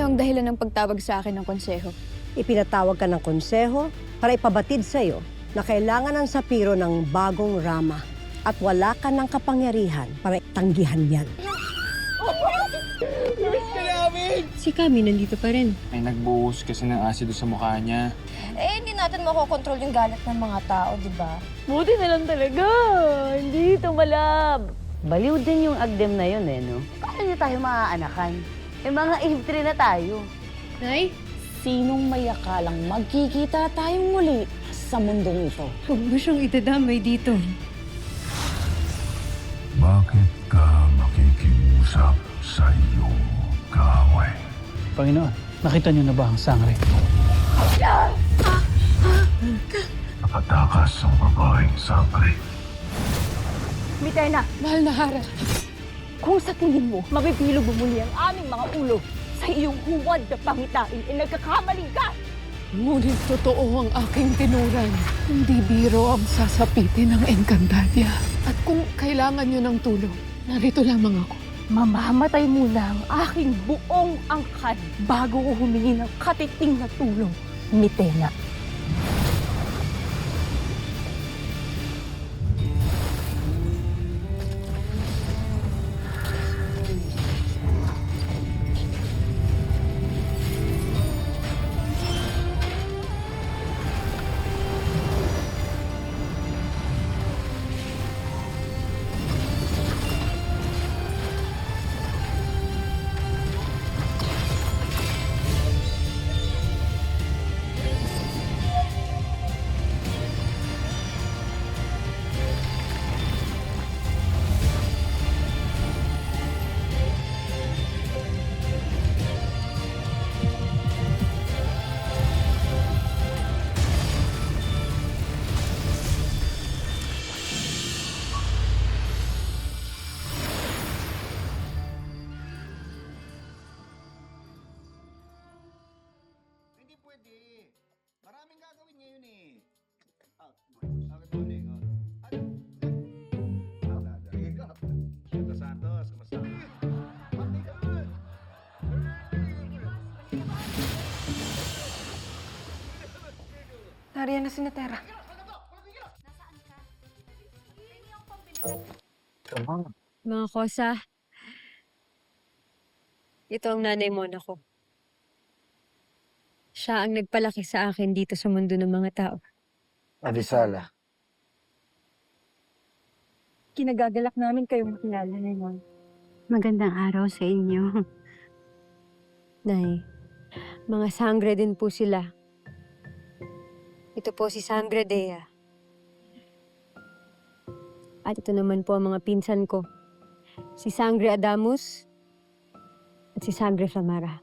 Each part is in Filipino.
Ano ang dahilan ng pagtawag sa akin ng konseho? Ipinatawag ka ng konseho para ipabatid sa'yo na kailangan ng Sapiro ng bagong rama at wala ka ng kapangyarihan para tanggihan yan. Si Kami nandito pa rin. May nagbuhos kasi ng asido sa mukha niya. Eh, hindi natin makokontrol yung galit ng mga tao, di ba? Buti na lang talaga. Hindi ito malab. Baliw din yung agdem na yun eh, no? Paano niya tayo maaanakan? Eh, mga ihiptri na tayo. Nay? Sinong may akalang magkikita tayong muli sa mundong ito? Huwag mo siyang itadamay dito. Bakit ka makikiusap sa iyong kaaway? Panginoon, nakita niyo na ba ang sangre? Nakatakas ang babaeng sangre. Mitena, Mahal na Hara. kung sa tingin mo, mapipilog mo muli ang aming mga ulo sa iyong huwad na pangitain, eh nagkakamaling ka! Ngunit totoo ang aking tinuran. Hindi biro ang sasapitin ng Encantadia. At kung kailangan niyo ng tulong, narito lamang ako. Mamamatay muna ang aking buong angkan bago ko humingi ng katiting na tulong, Mitena. Hindi pwede. Maraming gagawin ngayon eh. Bakit ulit? Santos Santos, kumusta? Nariyan na si Natera. Mga kosa, ito ang nanay Mona ko. Siya ang nagpalaki sa akin dito sa mundo ng mga tao. Arisala. Kinagagalak namin kayong makilala ngayon. Magandang araw sa inyo. Nay, mga sangre din po sila. Ito po si Sangre Dea. At ito naman po ang mga pinsan ko. Si Sangre Adamus at si Sangre Flamara.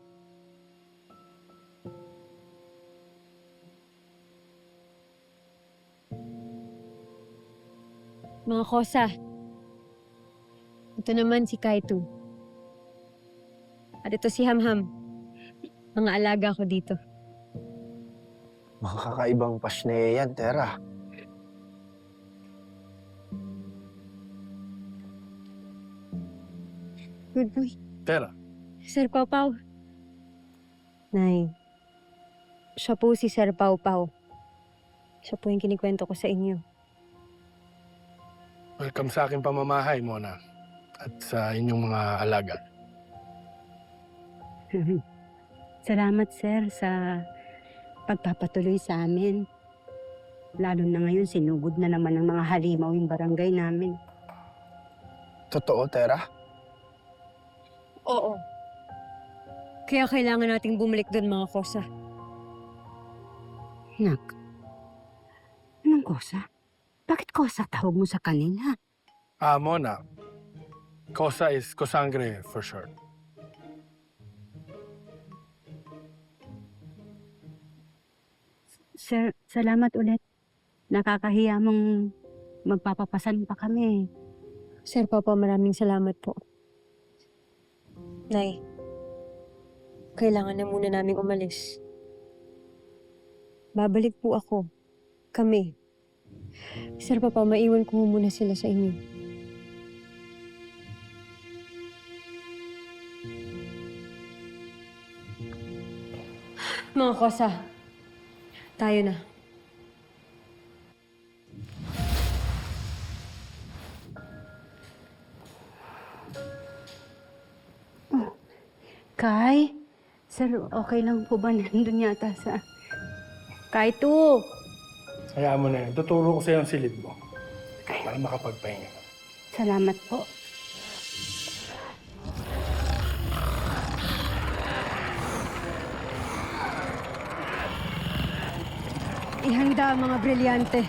Mga kosa, ito naman si Kaitu. At ito si Hamham. Mga alaga ko dito. Makakaibang pasne yan, Tera. Good boy. Tera. Sir Pau Pau. Nay, siya po si Sir Pau Pau. Siya po yung kinikwento ko sa inyo. Welcome sa aking pamamahay, Mona. At sa inyong mga alaga. Salamat, sir, sa pagpapatuloy sa amin. Lalo na ngayon, sinugod na naman ng mga halimaw yung barangay namin. Totoo, Tera? Oo. Kaya kailangan nating bumalik doon, mga kosa. Nak, anong kosa? Bakit kosa tawag mo sa kanila? Mona. Kosa is Kosangre for short. Sir, salamat ulit. Nakakahiya mong magpapapasan pa kami. Sir Papa, maraming salamat po. Nay, kailangan na muna naming umalis. Babalik po ako. Kami. Sir Papa, maiwan ko muna sila sa inyo. Mga kosa, tayo na. Kai? Sir, okay lang po ba? Nandun yata sa... Kai, to! Hayaan mo na yun. Tuturo ko sa'yo ang silid mo. Para makapagpahinga ka. Salamat po. Ihanda ang mga brilyante.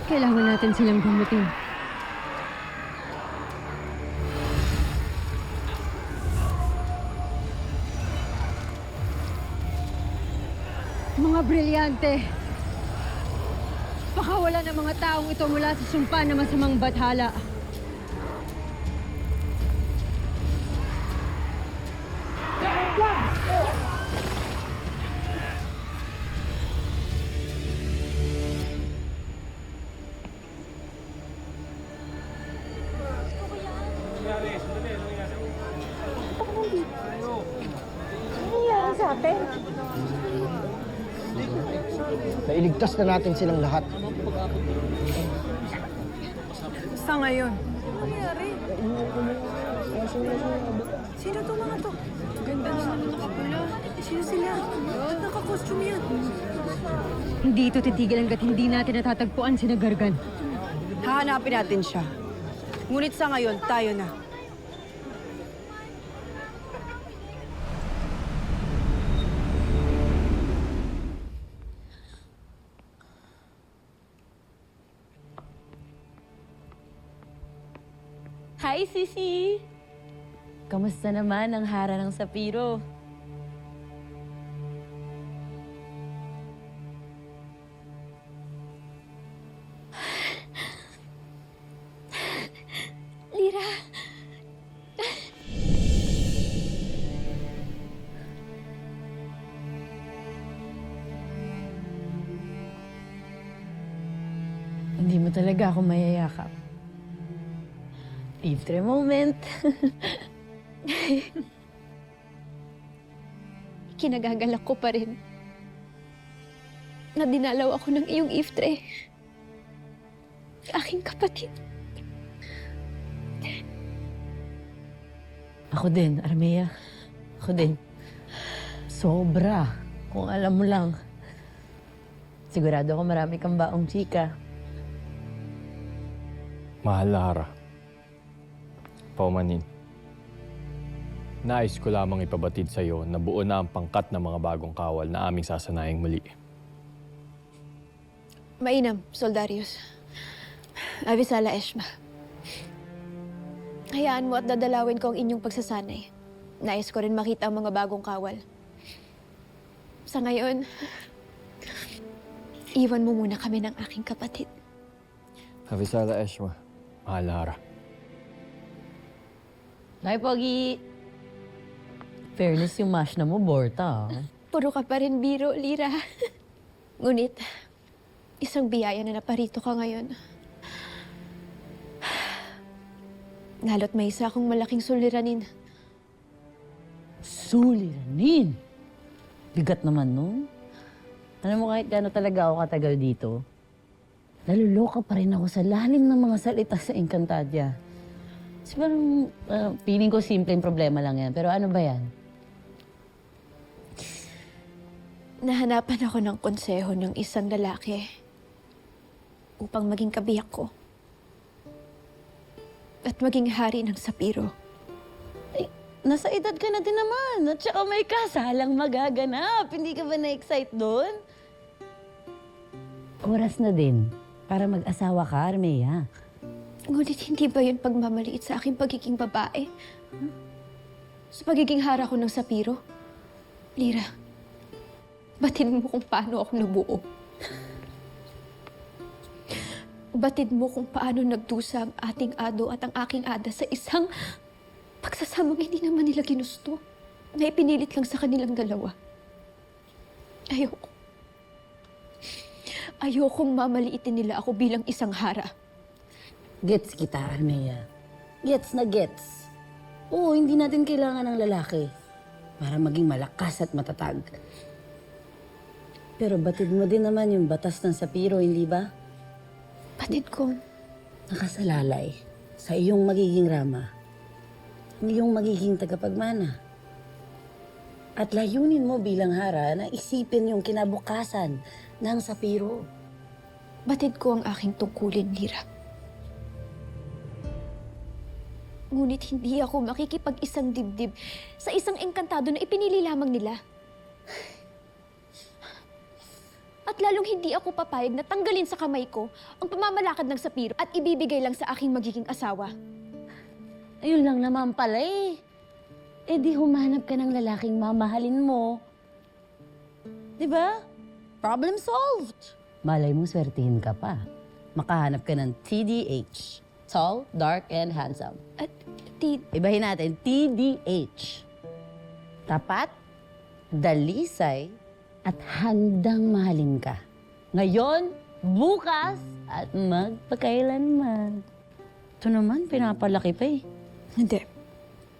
Kailangan natin silang gamutin. Mga brilyante, pakawala ng mga taong ito mula sa sumpa na masamang bathala. Nailigtas na natin silang lahat. Sa ngayon. Ano nangyari? Sino itong mga to? Ganda naman ng nakapula. Sino sila? Naka-costume yan. Hindi ito titigil hanggat hindi natin natatagpuan si Nagargan. Hahanapin natin siya. Ngunit sa ngayon, tayo na. Hi, Sisi! Kamusta naman ang hara ng sapiro? Lira! Hindi mo talaga ako mayayakap. Iftre moment. Kinagagalak ko pa rin na dinalaw ako ng iyong iftre. Aking kapatid. Ako din, Armea. Ako din. Sobra. Kung alam mo lang. Sigurado ako marami kang baong chika. Mahal na Hara. Paumanin. Nais ko lamang ipabatid sa iyo na buo na ang pangkat ng mga bagong kawal na aming sasanayang muli. Mainam, Soldarius. Avisala Eshma. Hayaan mo at dadalawin ko ang inyong pagsasanay. Nais ko rin makita ang mga bagong kawal. Sa ngayon, iwan mo muna kami ng aking kapatid. Avisala Eshma. Mahal na Hara. Nay, Pogi. Fairness yung mash na mo, Borta. Puro ka pa rin biro, Lira. Ngunit, isang biyaya na naparito ka ngayon. Lalo't may isa akong malaking suliranin. Suliranin? Bigat naman nun. Alam mo, kahit gano'n talaga ako katagal dito, naluloka pa rin ako sa lalim ng mga salita sa Encantadia. Kasi parang, feeling ko simpleng problema lang yan. Pero ano ba yan? Nahanapan ako ng konseho ng isang lalaki upang maging kabiyak ko at maging hari ng Sapiro. Ay, nasa edad ka na din naman. At saka may kasalang magaganap. Hindi ka ba na-excite doon? Oras na din para mag-asawa ka, Armea. Ngunit hindi ba yun pagmamaliit sa aking pagiging babae? Sa pagiging hara ko ng Sapiro? Lira, batid mo kung paano ako nabuo. Batid mo kung paano nagdusa ang ating ado at ang aking ada sa isang pagsasamang hindi naman nila ginusto, na ipinilit lang sa kanilang dalawa. Ayoko. Ayokong mamaliitin nila ako bilang isang hara. Gets kita, Armea. Gets na gets. Oo, hindi natin kailangan ng lalaki para maging malakas at matatag. Pero batid mo din naman yung batas ng Sapiro, hindi ba? Batid ko. Nakasalalay sa iyong magiging Rama, ang iyong magiging tagapagmana. At layunin mo bilang hara na isipin yung kinabukasan ng Sapiro. Batid ko ang aking tungkulin, Lira. Ngunit hindi ako makikipag-isang dibdib sa isang engkantado na ipinili lamang nila. At lalong hindi ako papayag na tanggalin sa kamay ko ang pamamalakad ng Sapiro at ibibigay lang sa aking magiging asawa. Ayun lang naman pala eh. Eh di humanap ka ng lalaking mamahalin mo. Diba? Problem solved. Malay mo, swertihin ka pa. Makahanap ka ng TDH. Tall, dark, and handsome. At Ibahin natin, TDH. Tapat, dalisay, at handang mahalin ka. Ngayon, bukas, at magpakailanman. Ito naman, pinapalaki pa eh. Hindi.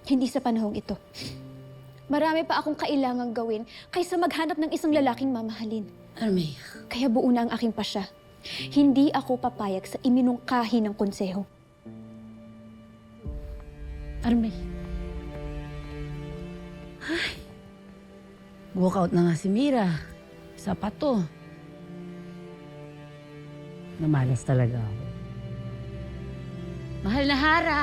Hindi sa panahong ito. Marami pa akong kailangang gawin kaysa maghanap ng isang lalaking mamahalin. Armea. Kaya buo na ang aking pasya. Hindi ako papayag sa iminungkahi ng konseho. Armea. Ay. Walkout na nga si Mira. Sapat to. Namalas talaga ako. Mahal na Hara!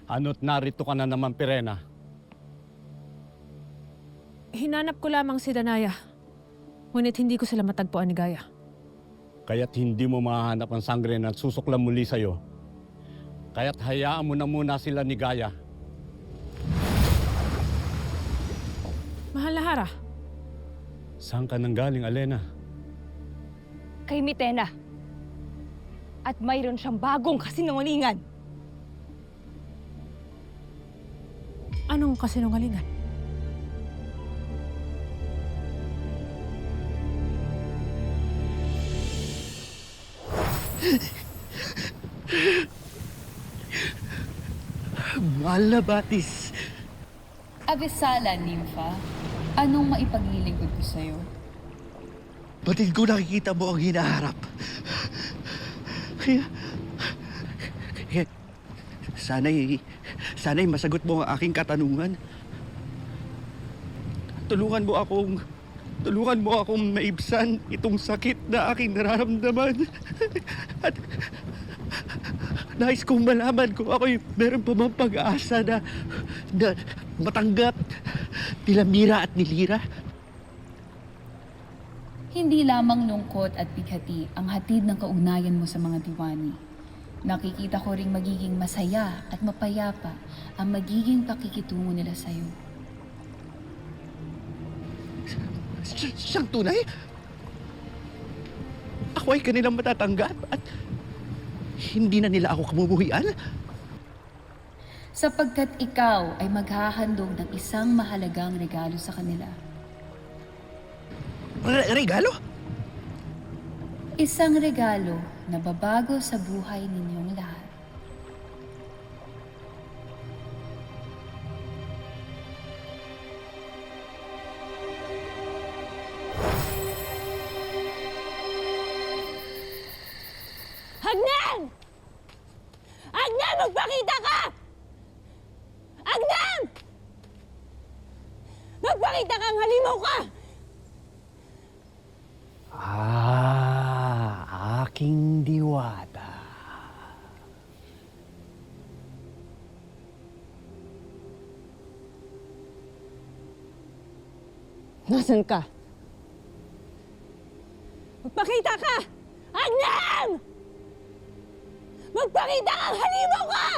Ano't narito ka na naman, Pirena? Hinanap ko lamang si Danaya. Ngunit hindi ko sila matagpuan ni Gaia. Kaya't hindi mo mahanap ang sangre na susuklam muli sa'yo. Kaya't hayaan mo na muna sila ni Gaia. Mahal na Hara. Saan ka nanggaling, Alena? Kay Mitena. At mayroon siyang bagong kasinungalingan. Anong kasinungalingan? Mahal na Batis. Abisala, Nympha. Anong maipaglilingkod ko sa'yo? Batid ko nakikita mo ang hinaharap. Kaya sana'y masagot mo ang aking katanungan. Tulungan mo akong maibsan itong sakit na aking nararamdaman. At nais kong malaman kung ako'y meron pa mang pag-asa na matanggap nila Mira at ni Lira. Hindi lamang lungkot at bighati ang hatid ng kaugnayan mo sa mga diwani. Nakikita ko ring magiging masaya at mapayapa ang magiging pakikitungo nila sa'yo. Siyang tunay? Ako ay kanilang matatanggap at hindi na nila ako kamumuhian? Sapagkat ikaw ay maghahandog ng isang mahalagang regalo sa kanila. Regalo? Isang regalo na babago sa buhay ninyong lahat. Agnem! Agnem, magpakita ka! Agnem! Magpakita kang halimaw ka! Aking diwata. Nasaan ka? Magpakita ka! Agnem! Magpakita kang halimaw ka!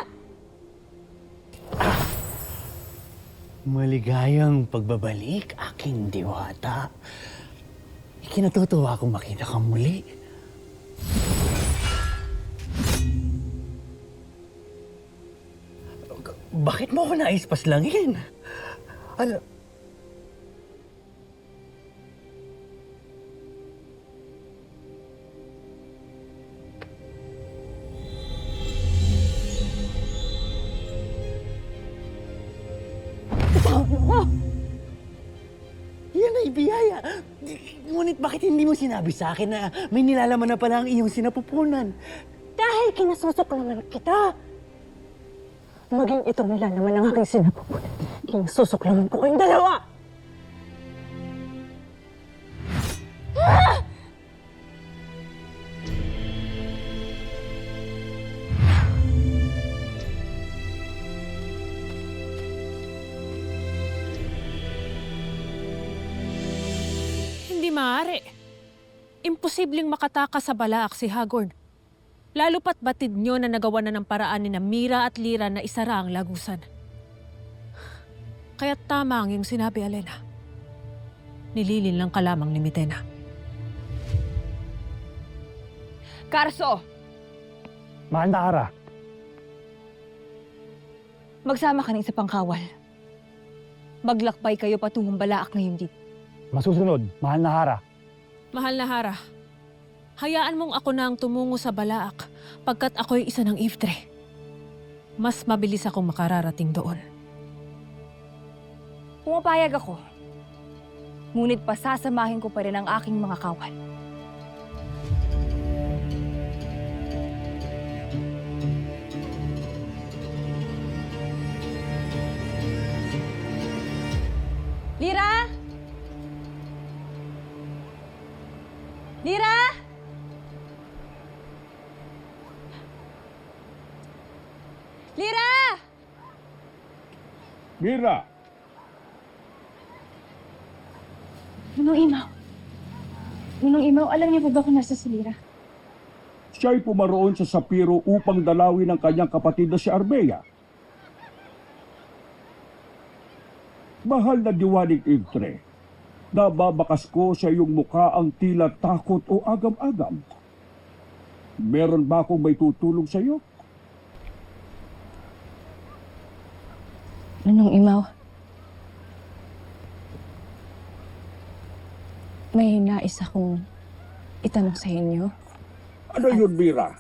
Maligayang pagbabalik, aking diwata. Ikinatutuwa akong makita kang muli. Bakit mo ako nais paslangin? Ano? Yan ay biyaya. Ngunit bakit hindi mo sinabi sa akin na may nilalaman na pala ang iyong sinapupunan? Dahil kinasusuklaman kita. Maging ito nilalaman ang aking sinapupunan. Kinasusuklaman ko kayong dalawa. Hindi maaari. Imposibleng makatakas sa Balaak si Hagorn. Lalo pat batid nyo na nagawa na ng paraan ni Mira at Lyra na isara ang lagusan. Kaya't tama ang iyong sinabi, Alena. Nililin lang ka lamang ni Mitena. Karso! Mahal na Ara. Magsama ka ng isa pang kawal. Maglakbay kayo patungong Balaak ngayon dito. Masusunod, mahal na Hara. Mahal na Hara, hayaan mong ako na ang tumungo sa Balaak pagkat ako'y isa ng Iftre. Mas mabilis akong makararating doon. Pumapayag ako. Ngunit pasasamahin ko pa rin ang aking mga kawal. Lyra! Lyra! Lyra! Mira! Ninong Imaw. Ninong Imaw, alam niyo ba kung nasa si Lyra? Siya'y pumaroon sa Sapiro upang dalawin ang kanyang kapatid na si Arbea. Mahal na diwaning Iftre, nababakas ko sa iyong mukha ang tila takot o agam-agam. Meron ba akong may tutulong sa iyo? Ninong Imaw, may nais akong itanong sa inyo. Ano yun, Mira?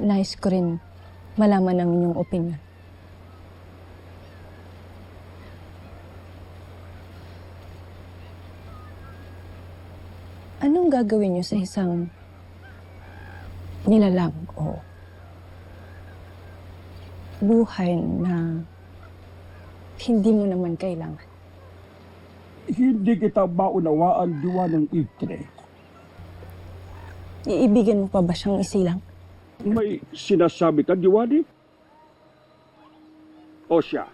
Nais ko rin malaman ang inyong opinion. Anong gagawin niyo sa isang nilalang o buhay na hindi mo naman kailangan? Hindi kita maunawaan, diwaning Iftre. Iibigan mo pa ba siyang isilang? May sinasabi ka, diwaning? O siya,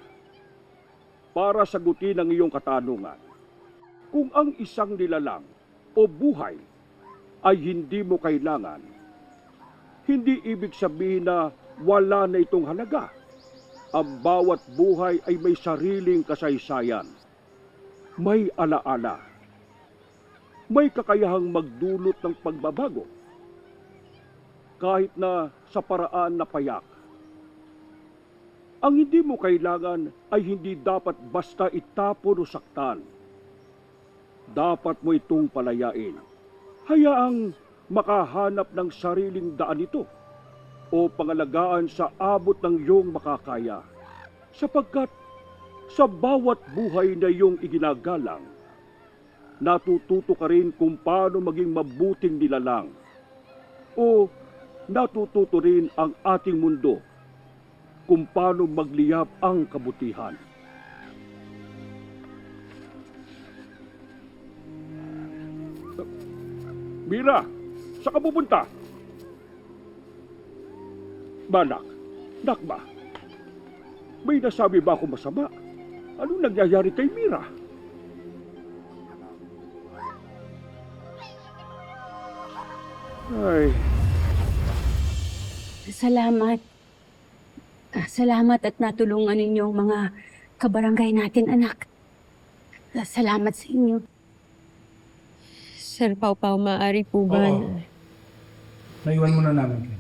para sagutin ang iyong katanungan, kung ang isang nilalang o buhay ay hindi mo kailangan, hindi ibig sabihin na wala na itong halaga. Ang bawat buhay ay may sariling kasaysayan, may alaala, may kakayahang magdulot ng pagbabago, kahit na sa paraan na payak. Ang hindi mo kailangan ay hindi dapat basta itapon o saktan. Dapat mo itong palayain. Hayaang makahanap ng sariling daan ito o pangalagaan sa abot ng iyong makakaya. Sapagkat sa bawat buhay na iyong iginagalang, natututo ka rin kung paano maging mabuting nilalang o natututo rin ang ating mundo kung paano magliyab ang kabutihan. Mira, saan ka pupunta? Banak, Nakba, may nasabi ba ako masama? Anong nangyayari kay Mira? Ay. Salamat. Salamat at natulungan ninyo ang mga kabarangay natin, anak. Salamat sa inyo. Sir Pau Pau, maaari po ba? Oo. Naiwan mo na namin kayo.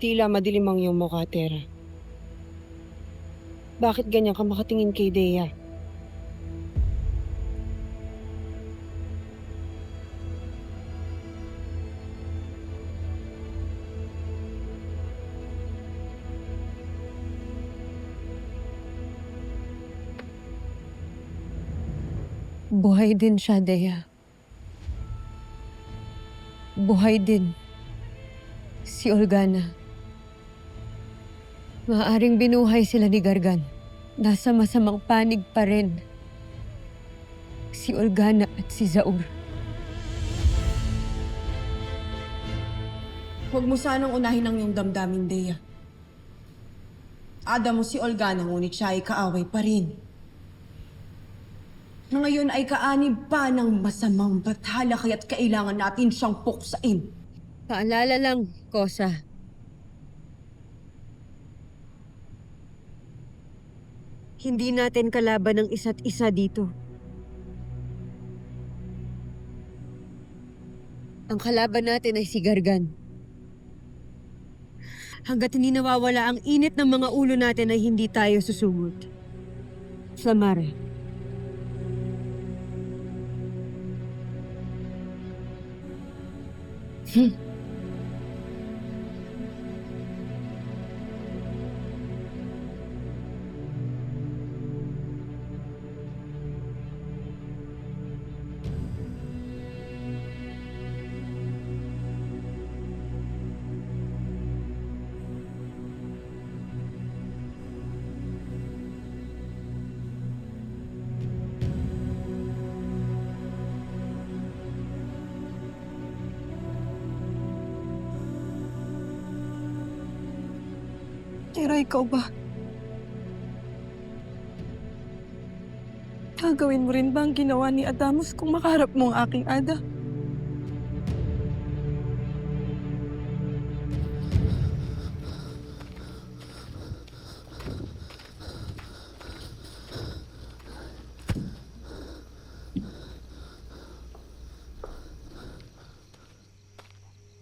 Tila madilim ang iyong mukha, Tera. Bakit ganyan ka makatingin kay Dea? Buhay din siya, Dea. Buhay din si Olgana. Maaaring binuhay sila ni Gargan. Nasa masamang panig pa rin si Olgana at si Zaur. Huwag mo sanang unahin ang iyong damdamin, Dea. Ada mo si Olgana, ngunit siya ay kaaway pa rin. Na ngayon ay kaanib pa ng masamang bathala kaya't kailangan natin siyang puksain. Paalala lang, Kosa. Hindi natin kalaban ng isa't isa dito. Ang kalaban natin ay si Gargan. Hanggat hindi nawawala ang init ng mga ulo natin ay hindi tayo susumot. Samare. Tera, ikaw ba? Gagawin mo rin ba ang ginawa ni Adamus kung makaharap mo ang aking Ada?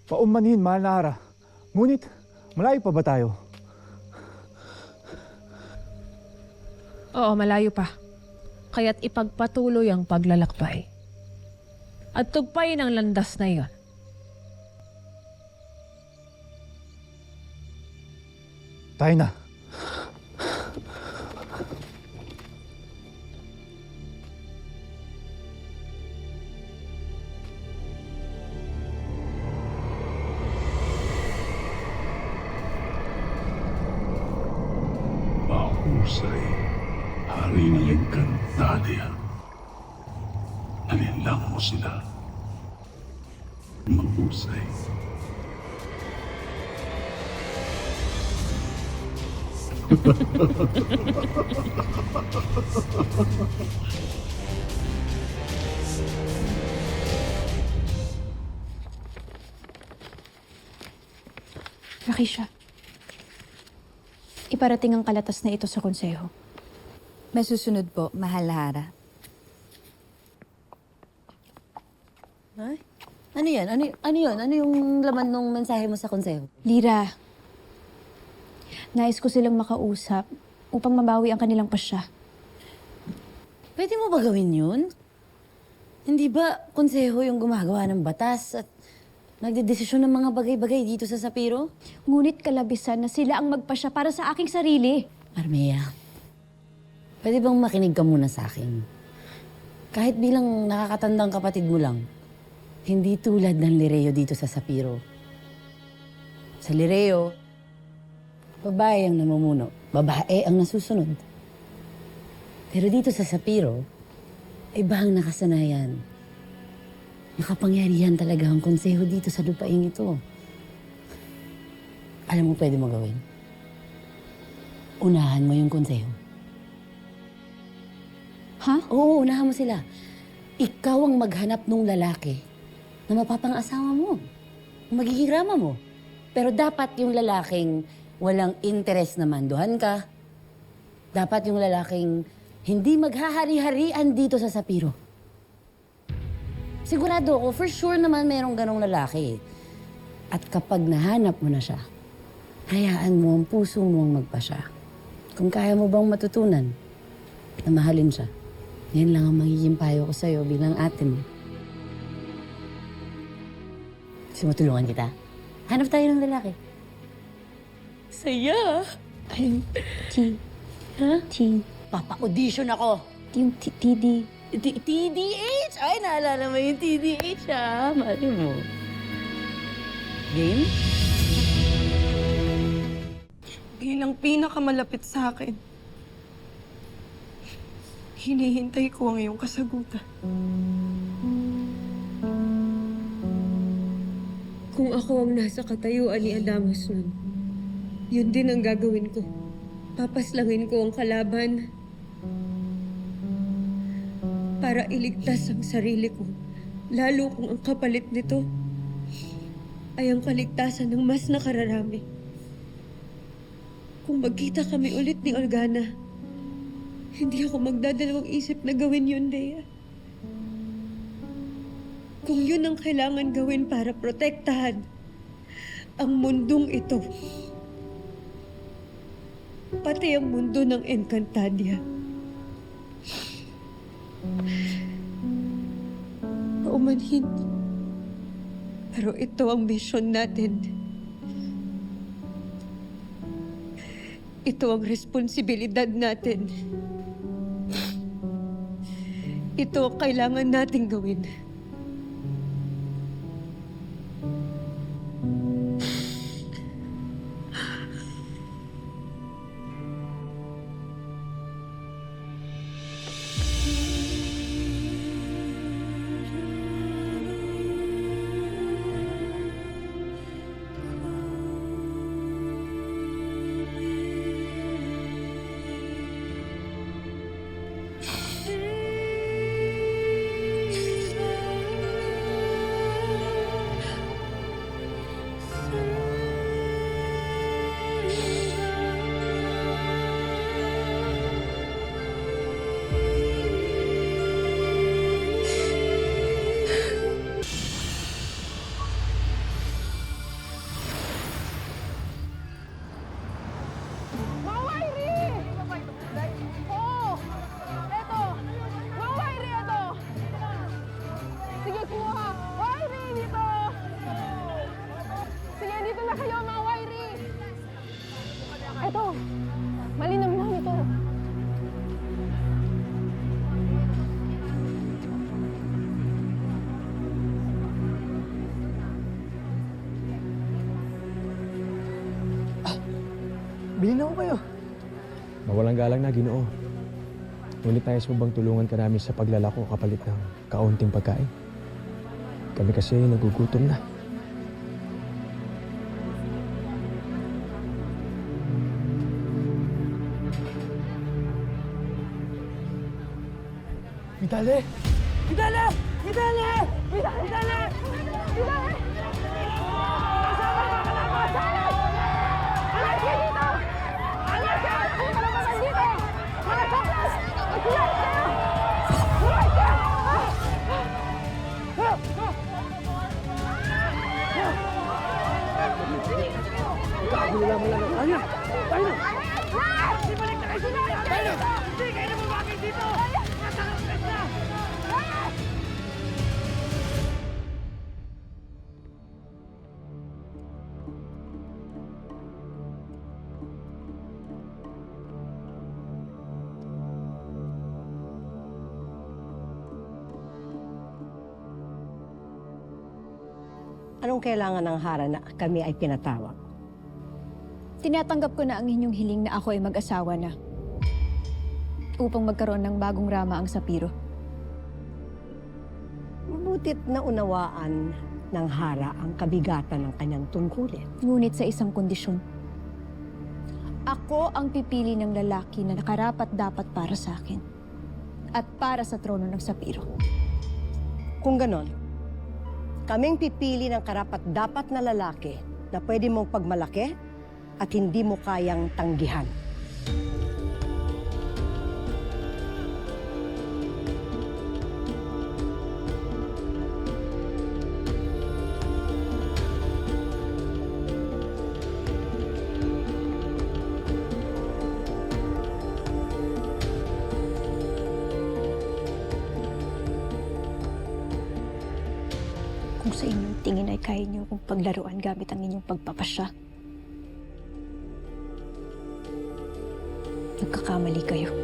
Paumanhin, mahal na Hara. Ngunit, malayo pa ba tayo? Oo, malayo pa. Kaya't ipagpatuloy ang paglalakbay. At tugpayin ang landas na iyon. Tayo na. Mahusay, hari ng Encantadia. Alinlang mo sila. Mahusay. Rakisha, iparating ang kalatas na ito sa konseho. May susunod po, mahal na Hara. Ay? Ano yan? Ano yun? Ano yung laman ng mensahe mo sa konseho? Lira, nais ko silang makausap upang mabawi ang kanilang pasya. Pwede mo ba gawin yun? Hindi ba konseho yung gumagawa ng batas at nagdedesisyon ng mga bagay-bagay dito sa Sapiro? Ngunit kalabisan na sila ang magpasya para sa aking sarili. Armea, pwede bang makinig ka muna sa akin? Kahit bilang nakakatandang kapatid mo lang, hindi tulad ng Lireo dito sa Sapiro. Sa Lireo, babae ang namumuno, babae ang nasusunod. Pero dito sa Sapiro, iba ang nakasanayan. Makapangyarihan talaga ang konseho dito sa lupaing ito. Alam mo pwede mo gawin? Unahan mo yung konseho. Ha? Oo, unahan mo sila. Ikaw ang maghanap ng lalaki na mapapang-asawa mo. Magiging rama mo. Pero dapat yung lalaking walang interes na manduhan ka. Dapat yung lalaking hindi maghahari-harian dito sa Sapiro. Sigurado ako, for sure naman merong ganong lalaki. At kapag nahanap mo na siya, Hayaan mo ang puso mong magpasya. Kung kaya mo bang matutunan na mahalin siya, yan lang ang magiging payo ko sa'yo bilang ate mo. Gusto mo tulungan kita? Hanap tayo ng lalaki. Saya! Ayun, T. Ha? T. Papa-audition ako. Yung TD. TDH! Ay, naalala mo yung TDH, ha? Mali mo. Game? Bilang pinakamalapit sa akin, hinihintay ko ang iyong kasagutan. Kung ako ang nasa katayuan ni Adamus nun, yun din ang gagawin ko. Papaslangin ko ang kalaban para iligtas ang sarili ko. Lalo kung ang kapalit nito ay ang kaligtasan ng mas nakararami. Kung magkita kami ulit ni Olgana, hindi ako magdadalawang isip na gawin yun, Dea. Kung yun ang kailangan gawin para protektahan ang mundong ito, pati ang mundo ng Encantadia. Paumanhin. Pero ito ang mission natin. Ito ang responsibilidad natin. Ito ang kailangan nating gawin. Bilhin ako kayo. Mawalang galang na, Ginoo. Ngunit nais mo bang tulungan ka namin sa paglalako kapalit ng kaunting pagkain? Kami kasi nagugutom na. Vidale! Vidale! Vidale! Vidale! Vidale! Vidale! Kagulo mo lang. Tayo! Tayo! Ibalik na kayo sila! Tayo! Hindi kayo na bumagay dito! Nasa langkas na! Anong kailangan ng Hara na kami ay pinatawag? Tinatanggap ko na ang inyong hiling na ako ay mag-asawa na upang magkaroon ng bagong rama ang Sapiro. Mabutit na unawaan ng Hara ang kabigatan ng kanyang tungkulin. Ngunit sa isang kondisyon. Ako ang pipili ng lalaki na nakarapat-dapat para sa akin at para sa trono ng Sapiro. Kung ganon, kaming pipili ng karapat-dapat na lalaki na pwede mong pagmalaki at hindi mo kayang tanggihan. Kung sa inyong tingin ay kaya niyo akong paglaruan gamit ang inyong pagpapasya. Nagkakamali kayo.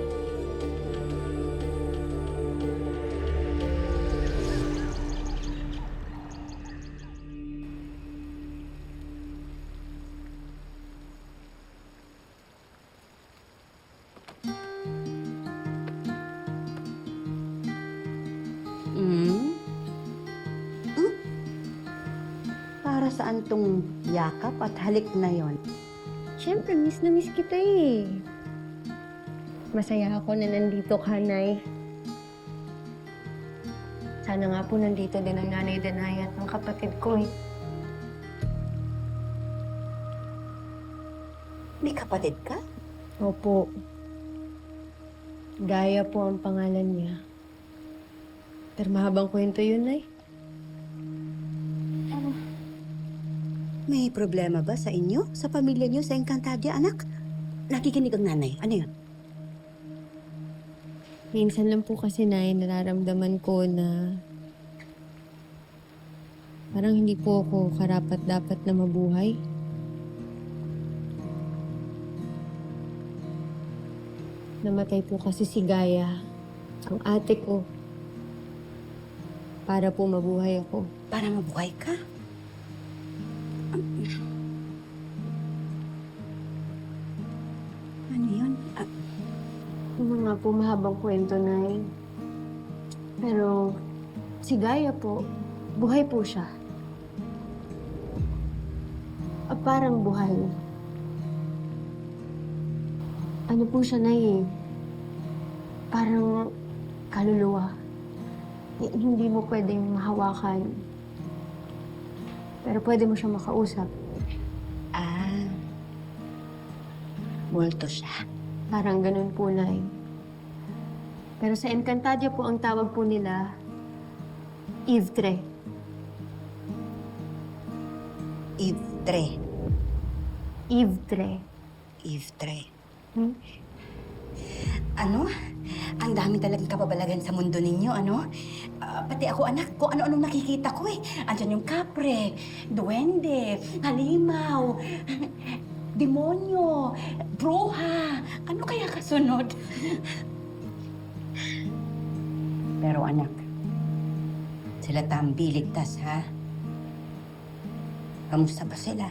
Para saan tong yakap at halik na yon? Siyempre, miss na miss kita eh. Masaya ako na nandito ka, Nay. Sana nga po nandito din ang nanay Danay at ang kapatid ko eh. May kapatid ka? Opo. Gaya po ang pangalan niya. Pero mahabang kwento yun, Nay. May problema ba sa inyo? Sa pamilya niyo sa Encantadia, anak? Nakikinig ang nanay. Ano yun? Minsan lang po kasi, Nay, nararamdaman ko na parang hindi po ako karapat-dapat na mabuhay. Namatay po kasi si Gaya, ang ate ko, para po mabuhay ako. Para mabuhay ka? Ano yun? Ano nga po mahabang kwento, Nay. Pero si Gaya po, buhay po siya. Parang buhay. Ano po siya, Nay, parang kaluluwa. Hindi mo pwedeng mahawakan. Pero pwede mo siya makausap. Multo siya. Parang ganun po, Nay. Pero sa Encantadia po ang tawag po nila, Ivtre. Ivtre. Ivtre. Ivtre. Ano? Ang dami talagang kapabalagan sa mundo ninyo, ano? Pati ako, anak, kung ano-anong nakikita ko eh. Andyan yung kapre, duwende, halimaw, demonyo, bruha. Ano kaya kasunod? Pero anak, sila Tambi, ligtas, ha? Kamusta ba sila?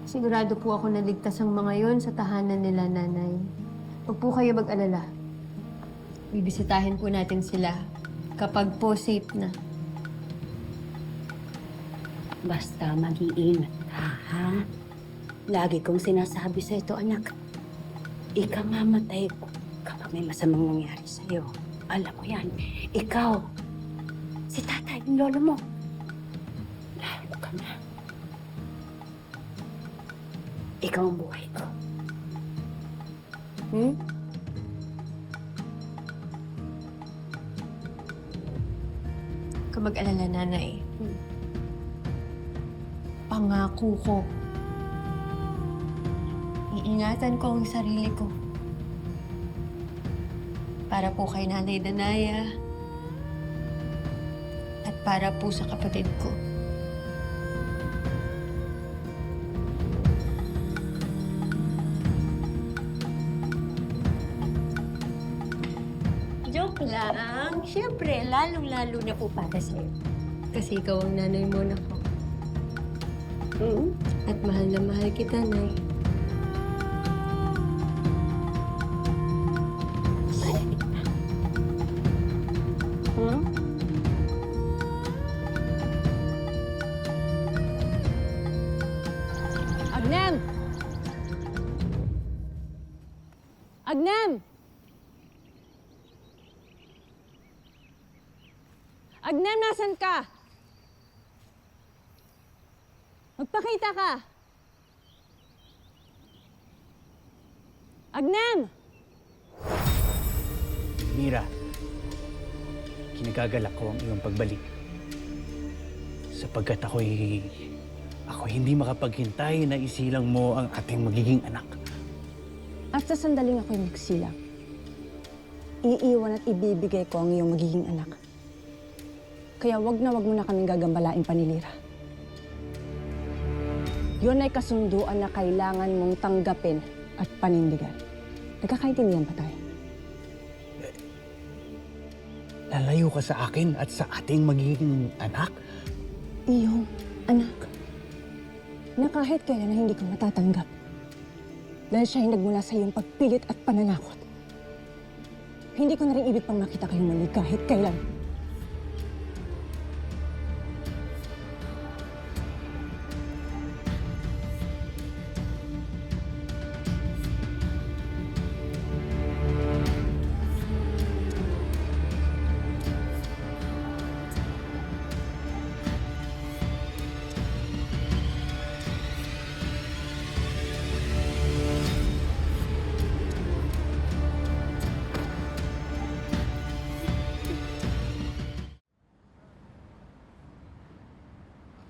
Sigurado po ako na ligtas ang mga yon sa tahanan nila, Nanay. Huwag po kayo mag-alala. Bibisitahin po natin sila kapag po safe na. Basta mag-iingat ka, ha? Lagi kong sinasabi sa ito, anak. Ikamamatay ko kapag may masamang nangyari sa'yo. Alam mo yan. Ikaw, si tatay, yung lolo mo. Lalo ka na. Ikaw ang buhay ko. Huwag ka mag-alala, Nanay. Pangako ko. Iingatan ko ang sarili ko. Para po kay Nanay Danaya. At para po sa kapatid ko. Joke lang. Siyempre, lalong-lalo na po para sa'yo. Kasi ikaw ang nanay mo na ko. At mahal na mahal kita, Nay. Agnem! Agnem! Agnem, nasan ka? Magpakita ka! Agnem! Mira, kinagagalak ko ang iyong pagbalik. Sapagkat ako'y hindi makapaghintay na isilang mo ang ating magiging anak. At sa sandaling ako'y magsilang, iiwan at ibibigay ko ang iyong magiging anak. Kaya wag na kaming gagambalain pa ni Lira. Yun ay kasunduan na kailangan mong tanggapin at panindigan. Nagkakaintindihan pa tayo? Lalayo ka sa akin at sa ating magiging anak? Iyong anak. Na kahit kailan na hindi ko matatanggap. Dahil siya ay nagmula sa iyong pagpilit at pananakot. Hindi ko na rin ibig pang makita kayong muli kahit kailan.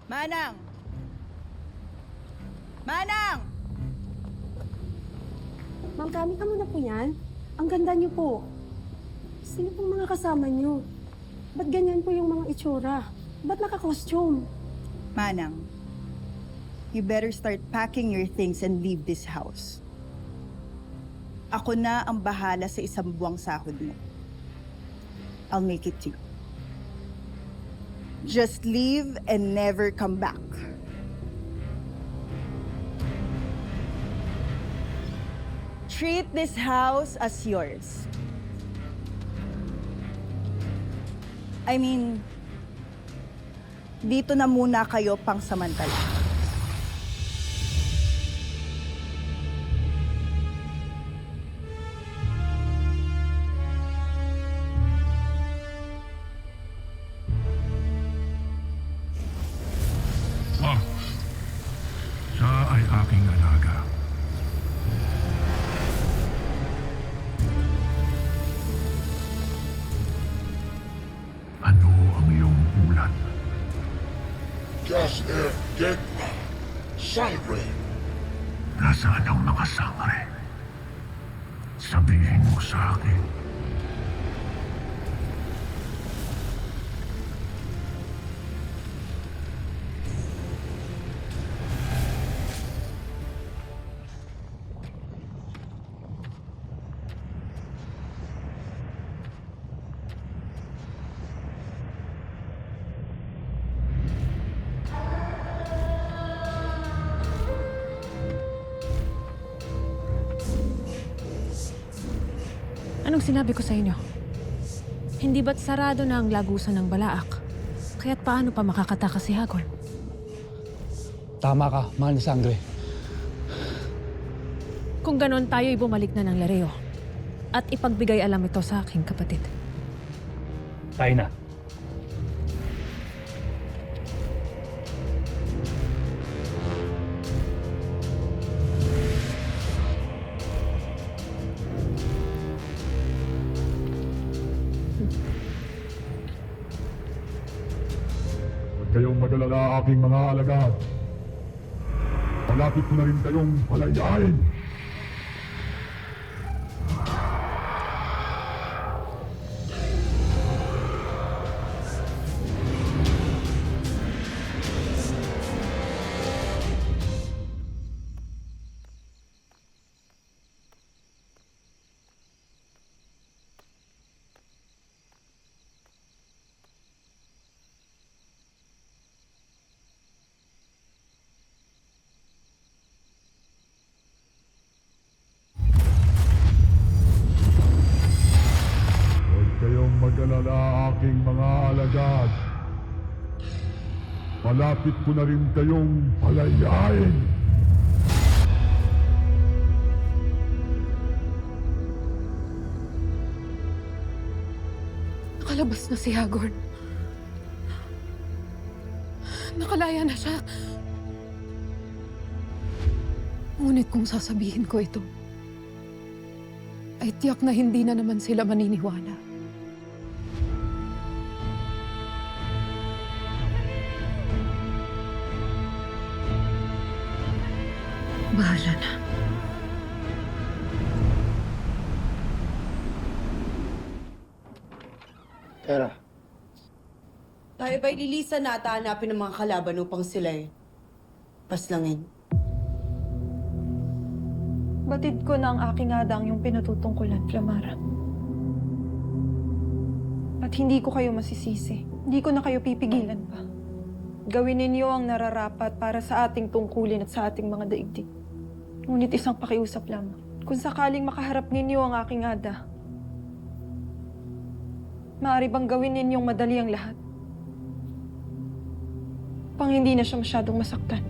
Manang! Manang! Ma'am Kami, ka muna po yan. Ang ganda niyo po. Sino pong mga kasama niyo? Ba't ganyan po yung mga itsura? Ba't naka-costume? Manang, you better start packing your things and leave this house. Ako na ang bahala sa isang buwang sahod mo. I'll make it to you. Just leave and never come back. Treat this house as yours. I mean, dito na muna kayo pang samantala. Siya ay aking alaga. Ano ang iyong ulat? Just dead sangre. Nasaan ang mga sangre? Sabihin mo sa akin. Anong sinabi ko sa inyo? Hindi ba't sarado na ang lagusan ng Balaak? Kaya't paano pa makakatakas si Hagorn? Tama ka, mahal na sangre. Kung ganon, tayo'y bumalik na ng Lareo. At ipagbigay alam ito sa aking kapatid. Tayo na. Huwag kayong mag-alala, aking mga alagad. Malapit ko na rin kayong palayain. Mag-alala, aking mga alagad. Malapit ko na rin kayong palayain. Nakalabas na si Hagorn. Nakalaya na siya. Ngunit kung sasabihin ko ito, ay tiyak na hindi na naman sila maniniwala. Bahala na. Tara. Tayo ba'y lilisan na at hanapin ng mga kalaban upang sila paslangin? Batid ko na ang aking adang yung pinatutungkulan, Flamara. At hindi ko kayo masisisi. Hindi ko na kayo pipigilan pa. Gawin ninyo ang nararapat para sa ating tungkulin at sa ating mga daigdig. Ngunit isang pakiusap lamang. Kung sakaling makaharap ninyo ang aking ada, maaari bang gawin ninyong madali ang lahat? Pang hindi na siya masyadong masaktan.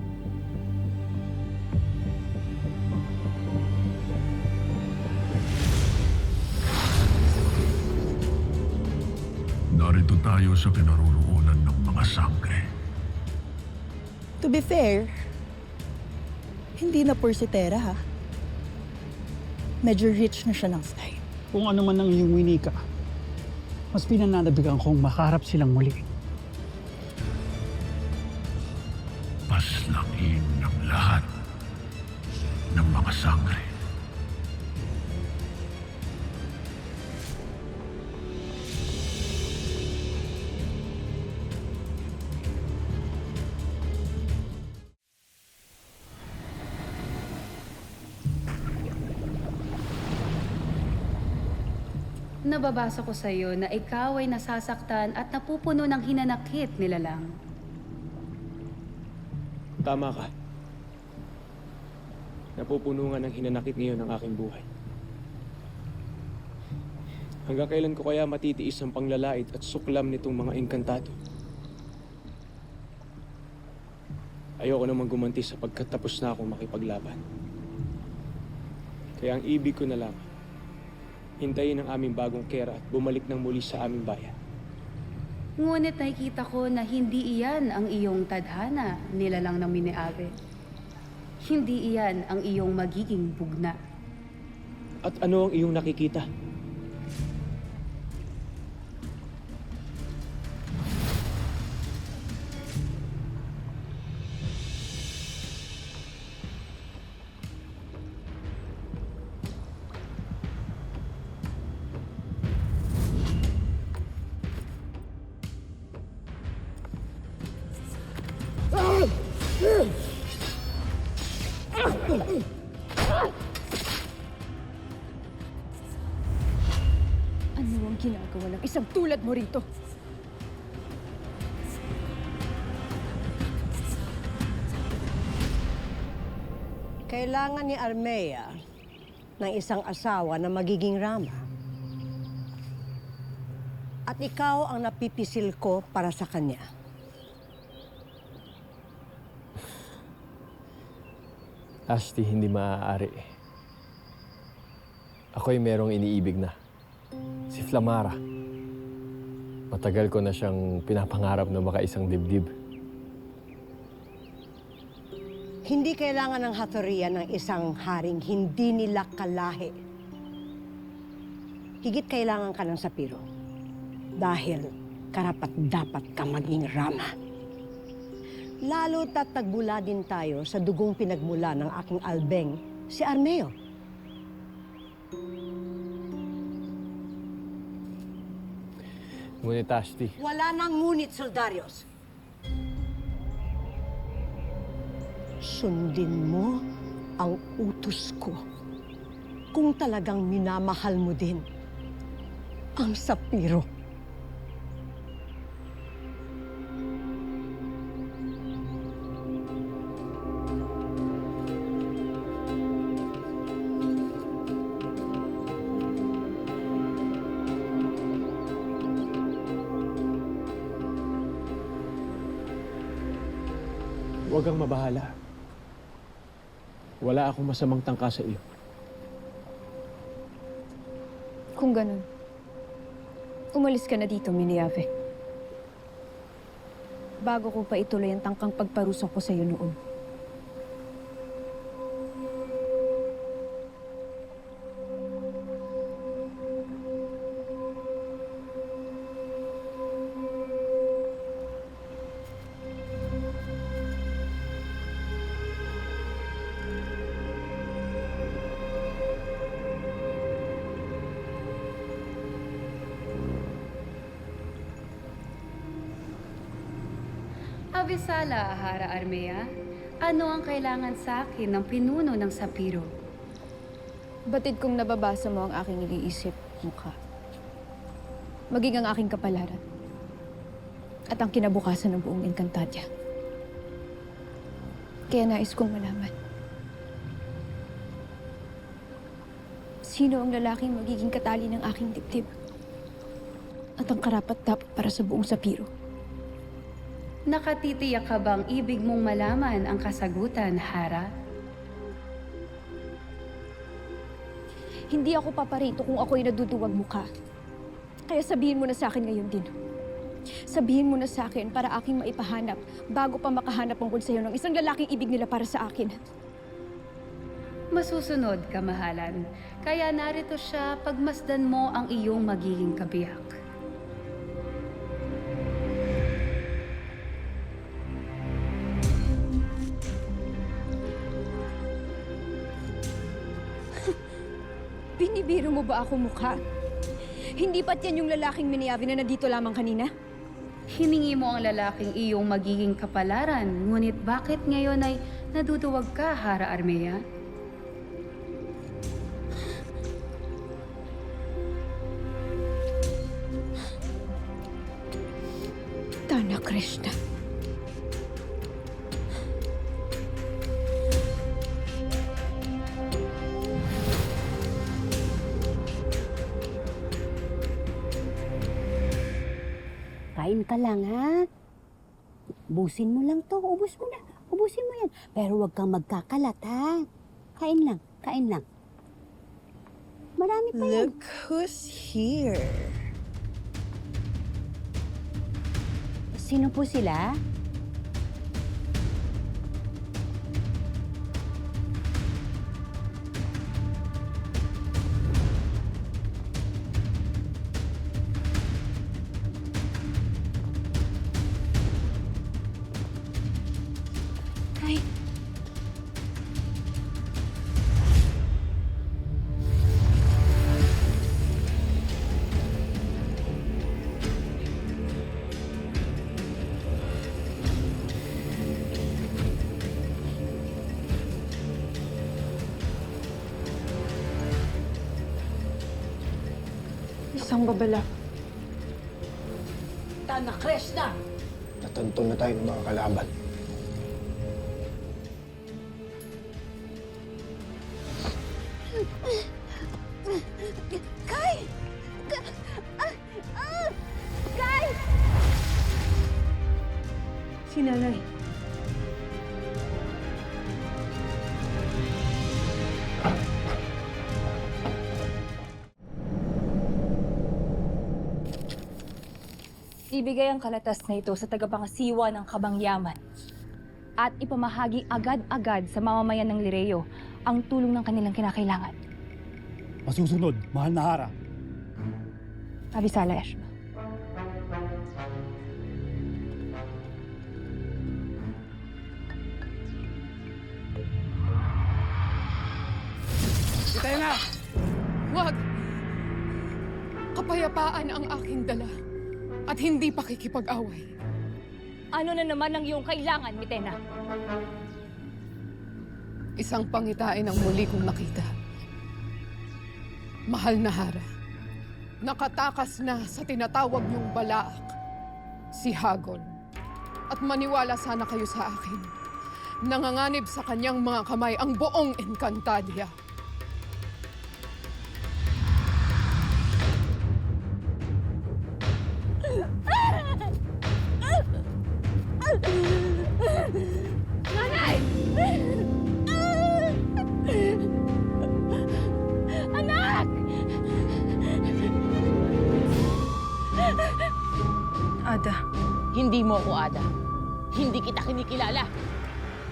Narito tayo sa kinaroroonan ng mga sangre. To be fair, hindi na pursitera ha. Medyo rich na siya ng style. Kung ano man ang iyong winika, mas pinananabigan kong makaharap silang muli. Paslangin ng lahat ng mga sangre. Nababasa ko sa iyo na ikaw ay nasasaktan at napupuno ng hinanakit nila lang. Tama ka. Napupuno nga ng hinanakit ngayon ang aking buhay. Hanggang kailan ko kaya matitiis ang panglalait at suklam nitong mga engkantado? Ayoko namang gumanti sapagkat tapos na akong makipaglaban. Kaya ang ibig ko na lang, hintayin ang aming bagong kera at bumalik ng muli sa aming bayan. Ngunit nakikita ko na hindi iyan ang iyong tadhana, nilalang ng Mineave. Hindi iyan ang iyong magiging bugna. At ano ang iyong nakikita? Ano ang ginagawa ng isang tulad mo rito? Kailangan ni Armea ng isang asawa na magiging Rama. At ikaw ang napipisil ko para sa kanya. Asti, hindi maaari. Ako'y merong iniibig na. Si Flamara. Matagal ko na siyang pinapangarap na makaisang dibdib. Hindi kailangan ng hatorian ng isang haring hindi nila kalahi. Higit kailangan ka ng sapiro. Dahil karapat-dapat ka maging Rama. Lalo tatagmula din tayo sa dugong pinagmula ng aking albeng, si Armeo. Ngunit Asti, Wala nang ngunit, Soldarios. Sundin mo ang utos ko kung talagang minamahal mo din ang sapiro. Huwag kang mabahala. Wala akong masamang tangka sa iyo. Kung ganun, umalis ka na dito, Mineave. Bago ko pa ituloy ang tangkang pagparusa ko sa iyo noon. Avisala, Hara Armea. Ano ang kailangan sa akin ng pinuno ng Sapiro? Batid kong nababasa mo ang aking iniisip, mukha. Maging ang aking kapalaran. At ang kinabukasan ng buong Encantadia. Kaya nais kong malaman. Sino ang lalaking magiging katali ng aking dibdib? At ang karapat-dapat para sa buong Sapiro? Nakatitiyak ka bang ibig mong malaman ang kasagutan, Hara? Hindi ako paparito kung ako'y naduduwag mukha. Kaya sabihin mo na sa akin ngayon din. Sabihin mo na sa akin para aking maipahanap bago pa makahanap ang konseyo ng isang lalaking ibig nila para sa akin. Masusunod, kamahalan. Kaya narito siya pagmasdan mo ang iyong magiging kabiyak. Binibiro mo ba ako mukha? Hindi ba't yan yung lalaking miniyabi na nandito lamang kanina? Hiningi mo ang lalaking iyong magiging kapalaran, ngunit bakit ngayon ay naduduwag ka, Hara Armea? Tana Krishna. Kain ka lang, ha? Ubusin mo lang to. Ubus mo na. Ubusin mo yan. Pero huwag kang magkakalat, ha? Kain lang. Kain lang. Marami pa yan. Look who's here. Sino po sila? Ay. Isang babala. Tana Krishna! Natanto na tayo ng mga kalaban. Kai! Kai! Si Nanay. Ibigay ang kalatas na ito sa tagapangasiwa ng Kabangyaman at ipamahagi agad-agad sa mamamayan ng Lireo ang tulong ng kanilang kinakailangan. Masusunod, mahal na Hara. Avisala, Yashma. Tayo na! Huwag! Kapayapaan ang aking dala at hindi pakikipag-away. Ano na naman ang iyong kailangan, Mitena? Isang pangitain ang muli kong nakita. Mahal na Hara, nakatakas na sa tinatawag niyong Balaak, si Hagor. At maniwala sana kayo sa akin. Nanganganib sa kanyang mga kamay ang buong Encantadia. Nanay! Anak! Ada. Hindi mo ako, Ada. Hindi kita kinikilala.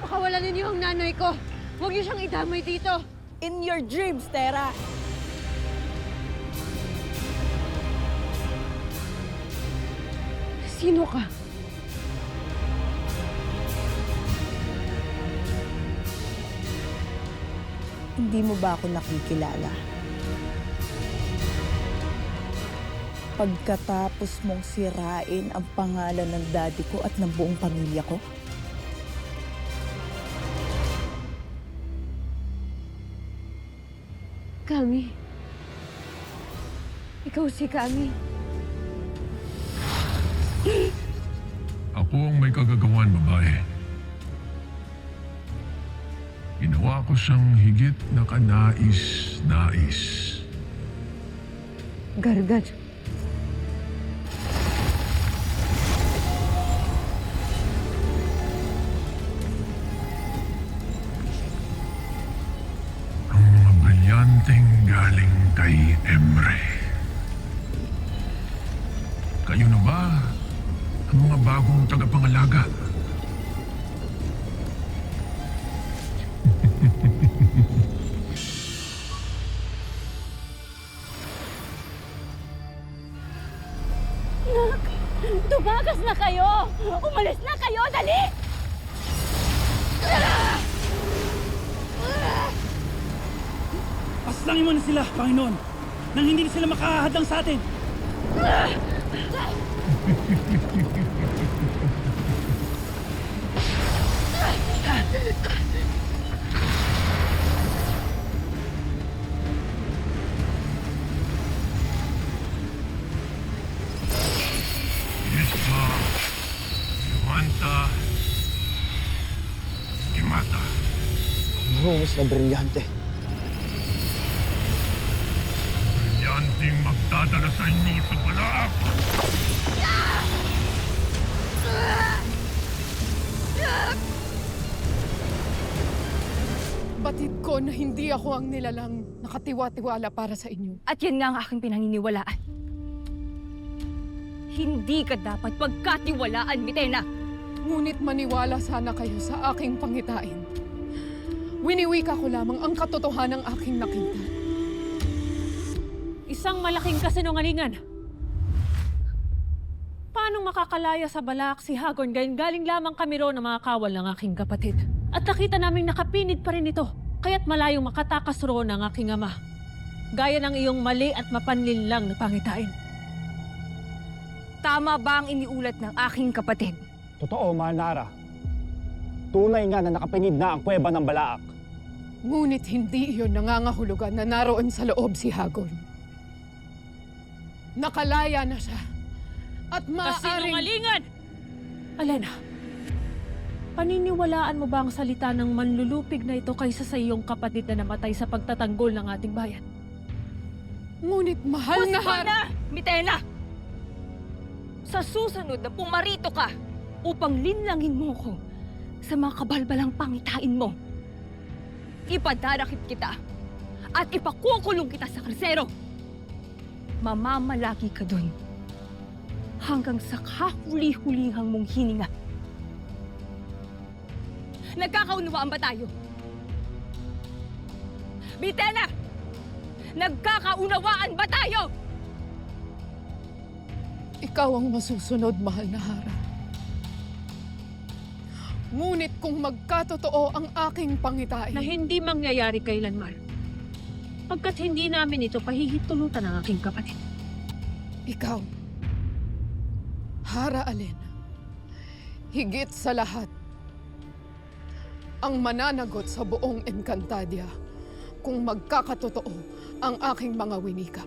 Pakawalan ninyo ang nanay ko. Huwag niyo siyang idamay dito. In your dreams, Tera. Sino ka? Hindi mo ba ako nakikilala? pagkatapos mong sirain ang pangalan ng daddy ko at ng buong pamilya ko? Kami. Ikaw si Kami. Ako ang may kagagawan, babae. Ginawa ko siyang higit na kanais-nais. Gargar. Ang mga brilyanteng galing kay Emre. Kayo na ba ang mga bagong tagapangalaga? Nak! Tumakas na kayo! Umalis na kayo! Dali! Paslangin mo na sila, Panginoon, nang hindi sila makahadlang sa atin. Isma, Iwanta, Imata. Rungis na brilyante. Brilyanteng magdadala sa inyo sa balaak. Batid ko na hindi ako ang nilalang nakatiwa-tiwala para sa inyo. At yan nga ang aking pinaniniwalaan. Hindi ka dapat pagkatiwalaan, Mitena. Ngunit maniwala sana kayo sa aking pangitain. Winiwika ko lamang ang katotohanang aking nakita. Isang malaking kasinungalingan. Paano makakalaya sa Balaak si Hagorn galing lamang kami ro na mga kawal ng aking kapatid? At nakita naming nakapinid pa rin ito, kaya't malayong makatakas ro ng aking ama. Gaya ng iyong mali at mapanlinlang na pangitain. Tama ba ang iniulat ng aking kapatid? Totoo, Mahal na Ara. Tunay nga na nakapinid na ang kuweba ng Balaak. Ngunit hindi iyon nangangahulugan na naroon sa loob si Hagorn. Nakalaya na siya. At maaaring... Kasinungalingan! Alena, paniniwalaan mo ba ang salita ng manlulupig na ito kaysa sa iyong kapatid na namatay sa pagtatanggol ng ating bayan? Ngunit mahal na Husbana! Mitena! Sa susunod na pumarito ka upang linlangin mo ko sa mga kabalbalang pangitain mo, ipadarakip kita at ipakukulong kita sa krusero. Mamamalagi ka dun hanggang sa kahuli-hulihang mong hininga. Nagkakaunawaan ba tayo? Mitena! Nagkakaunawaan ba tayo? Ikaw ang masusunod, mahal na Hara. Ngunit kung magkatotoo ang aking pangitain... Na hindi mangyayari kailanman. Pagkat hindi namin ito pahihintulutan ng aking kapatid. Ikaw, Hara Alena, higit sa lahat, ang mananagot sa buong Encantadia kung magkakatotoo ang aking mga winika.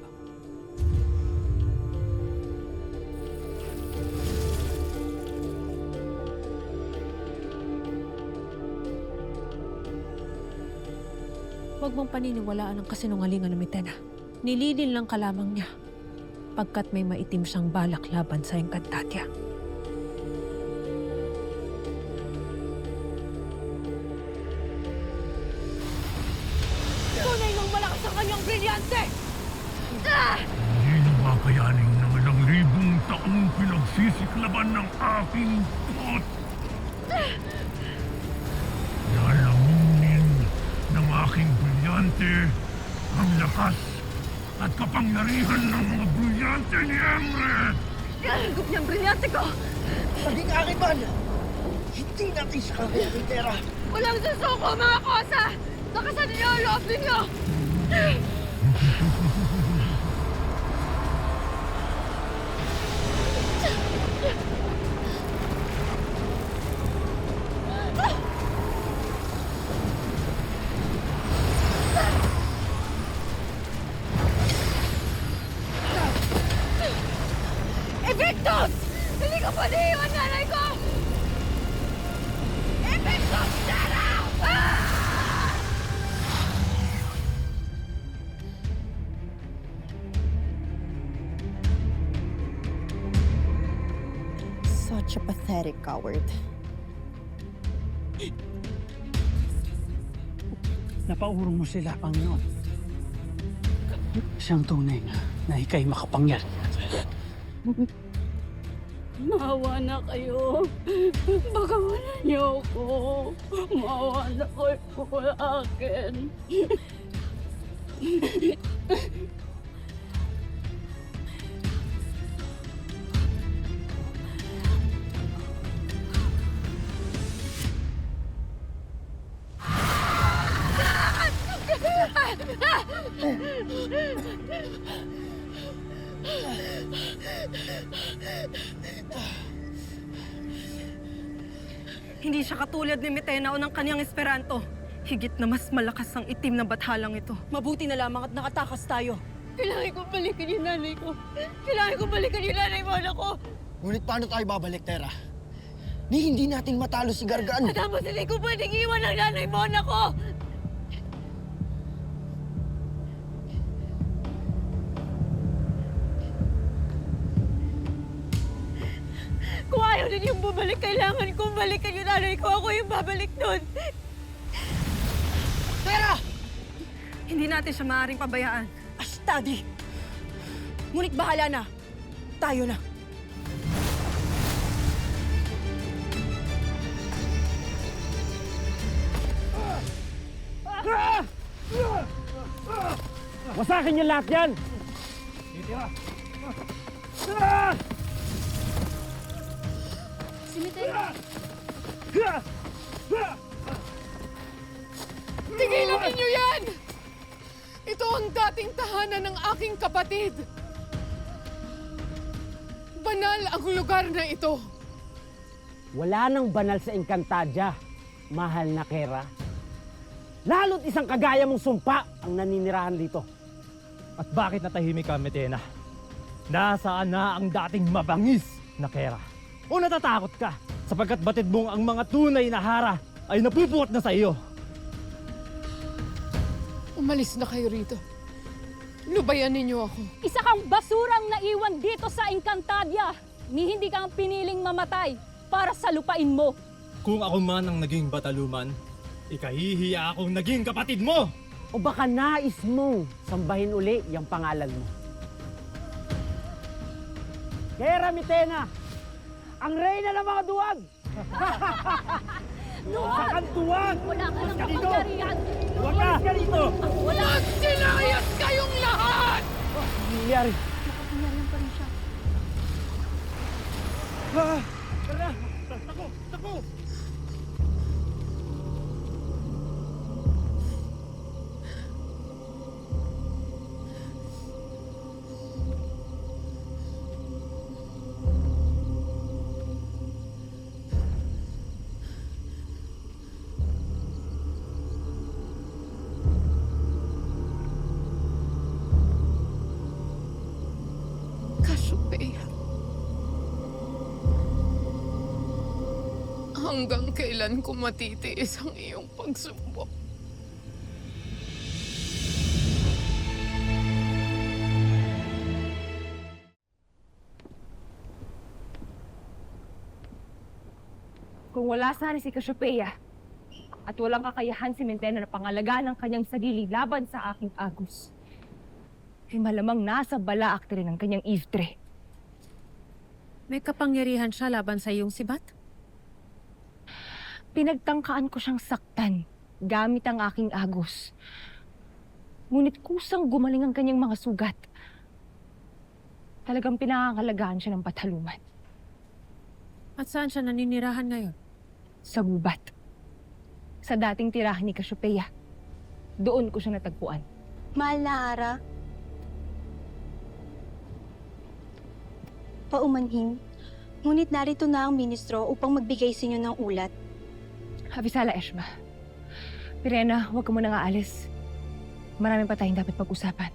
Huwag mong paniniwalaan ang kasinungalingan ng Mitena. Nililin lang ka lamang niya pagkat may maitim siyang balak laban sa Encantadia. Tunay ng malakas ang kanyang brilyante! Hindi na makayanin ng ilang libong taong pinagsisiklaban ng aking pot. Lalamunin ng aking brilyante ang lakas at kapangyarihan ng mga brilyante ni Emre! Higop niyang brilyante ko! Maging akin man! Hindi natin siya kakayanin, Tera! Walang susuko, mga kosa! Lakasan niyo ang loob ninyo! pagbabalik, coward. Napaurong mo sila, Panginoon. Siyang tunay na ika'y makapangyarihan. Maawa na kayo. Baka wala niyo ako. Maawa na kayo sa akin. Hindi siya katulad ni Mitena o ng kanyang Esperanto. Higit na mas malakas ang itim na bathalang ito. Mabuti na lamang at nakatakas tayo. Kailangan ko balikan yung nanay ko. Kailangan ko balikan yung nanay mo, anak ko. Ngunit paano tayo babalik, Tera? Ni hindi natin matalo si Gargan. Tapos hindi ko pwedeng iwan ang nanay mo, anak ko. Kung ayaw ninyong bumalik, kailangan kong balikan yung nanay ko. Ako yung babalik doon. Tera! Hindi natin siya maaaring pabayaan. Astadi! Ngunit bahala na. Tayo na. Wasakin niyo lahat yan! Si Mitena! Tigilan ninyo yan! Ito ang dating tahanan ng aking kapatid. Banal ang lugar na ito. Wala nang banal sa Encantadia, mahal na Kera. Lalo't isang kagaya mong sumpa ang naninirahan dito. At bakit natahimik ka, Mitena? Nasaan na ang dating mabangis na Kera? O natatakot ka sapagkat batid mong ang mga tunay na hara ay napupuot na sa iyo? Umalis na kayo rito. Lubayan ninyo ako. Isa kang basurang naiwan dito sa Encantadia. Ni hindi kang piniling mamatay para sa lupain mo. Kung ako man ang naging bataluman, ikahihiya akong naging kapatid mo! O baka nais mo sambahin uli yung pangalan mo. Kera Mitena, ang reyna ng mga duwag! Duwag! Ang duwag! Wala ka nang Dito! kapangyarihan! Wakas ka dito! Magsilayas kayong lahat! Ano nangyari? Nakapangyarihan pa rin siya. Tara! Tako! Tako! Cassiopeia. Hanggang kailan ko matitiis ang iyong pagsumbong? Kung wala sana si Cassiopeia at walang kakayahan si Mitena na pangalagaan ang kanyang sarili laban sa aking Agus, ay malamang nasa balaak rin ang kanyang Ivtre. May kapangyarihan siya laban sa iyong sibat? Pinagtangkaan ko siyang saktan gamit ang aking Agus. Ngunit kusang gumaling ang kanyang mga sugat. Talagang pinangangalagaan siya ng pataluman. At saan siya naninirahan ngayon? Sa gubat. Sa dating tirahan ni Cassiopeia. Doon ko siya natagpuan. Mahal na Ara, paumanhin. Ngunit narito na ang ministro upang magbigay sa inyo ng ulat. Habisala, Eshma. Pirena, huwag ka muna nga alis. Marami pa tayong dapat pag-usapan.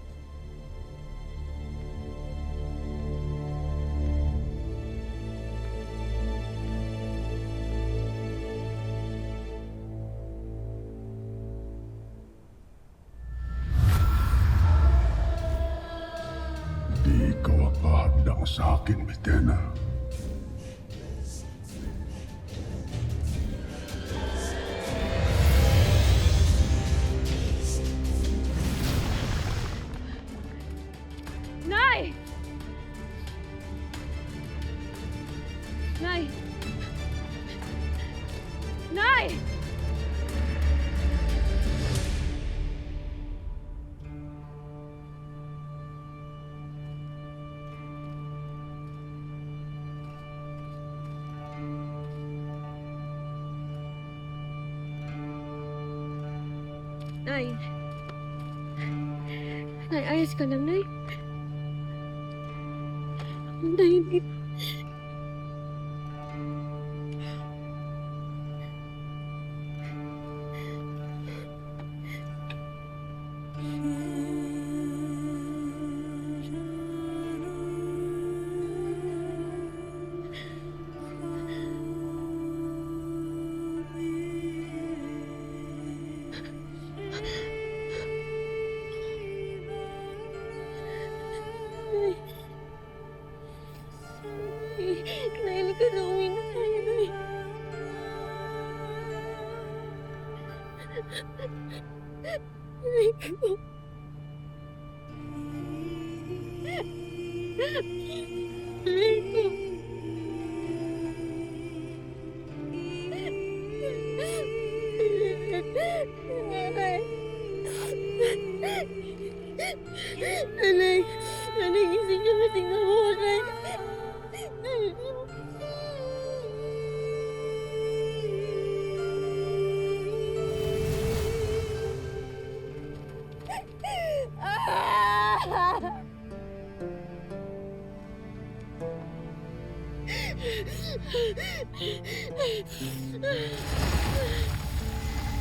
Di ikaw ang kahadang sa akin, Mitena. Nay! Nay. Nay, ayos ka lang, Nay. Nay, hindi. Nay, halika na, uwi na tayo, Nay. Nay ko. Nay ko. Nanay, nanay, gising ka, gising na mo, Nay.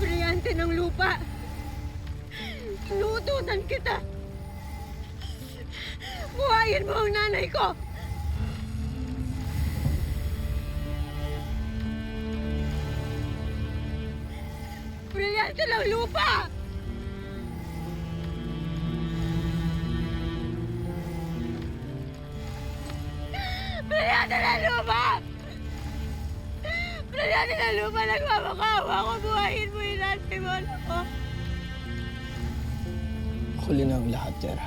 Brilyante ng lupa! Inuutusan kita! Buhayin mo ang nanay ko! Brilyante ng lupa! Brilyante ng lupa! Brilyante ng lupa! Nagmamakawa ako! Buhayin mo yung nanay mo! Ako! Huli na ang lahat, Tera.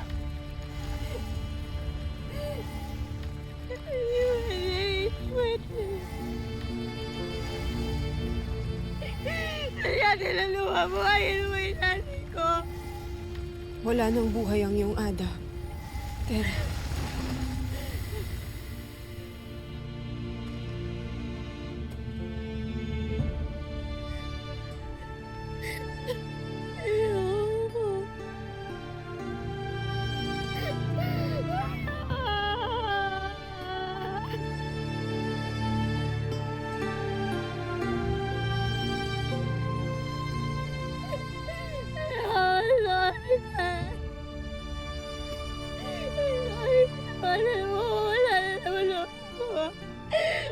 Brilyante ng lupa! Buhayin mo yung nanay ko! Wala nang buhay ang iyong Ada. Tera.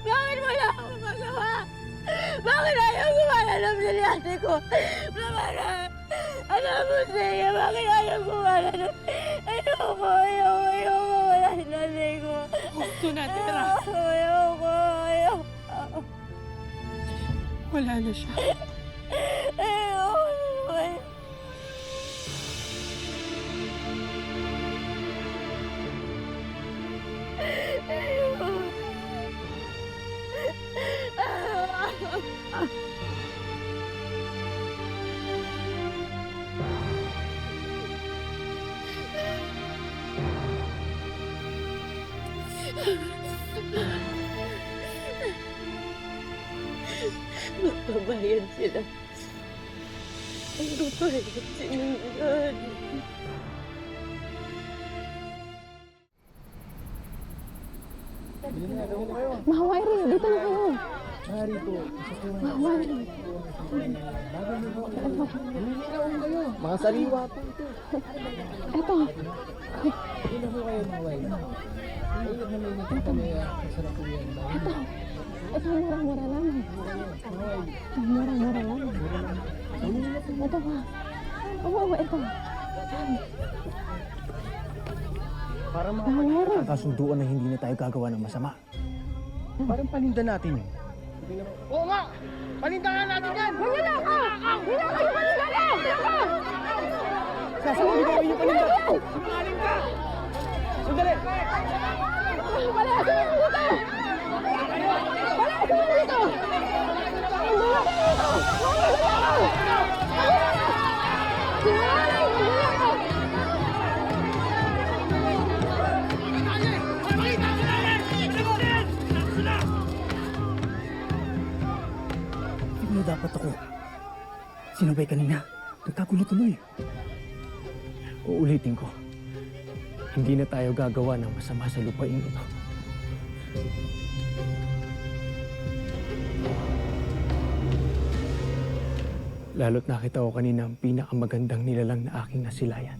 Bakit wala akong magawa? Bakit ayaw gumana ng brilyante ko? Bakit? Alam mo siya, bakit ayaw gumana ng... Ayoko. Wala si nanay ko. Gusto na, Tera. Ayoko. Wala na siya. Ayoko. Magbabayad sila. Magbabayad sila. Mahaway, dito na kayo. Mahaway. Mga sariwa po ito. Eto. Ilan po kayo mahaway? Ilan na may kami. Masarap po yan. Eto. Ito, murang-mura lamang. Murang-mura lamang. Ito ba? Oo, ito. Para makakasunduan na hindi na tayo gagawa ng masama. Parang paninda natin yun. Oo nga! Panindahan natin yan! Huwag na ako! Hindi na kayo panindahan! Sasabi ko kayo paninda! Sinungaling ka! Sandali! Wala ka dito! Wala ka dito! Wala ka dito! dapat ako sinabay kanina? Nagkagulo tuloy. Uulitin ko, hindi na tayo gagawa ng masama sa lupain ito. Lalo't nakita ko kanina ang pinakamagandang nilalang na aking nasilayan.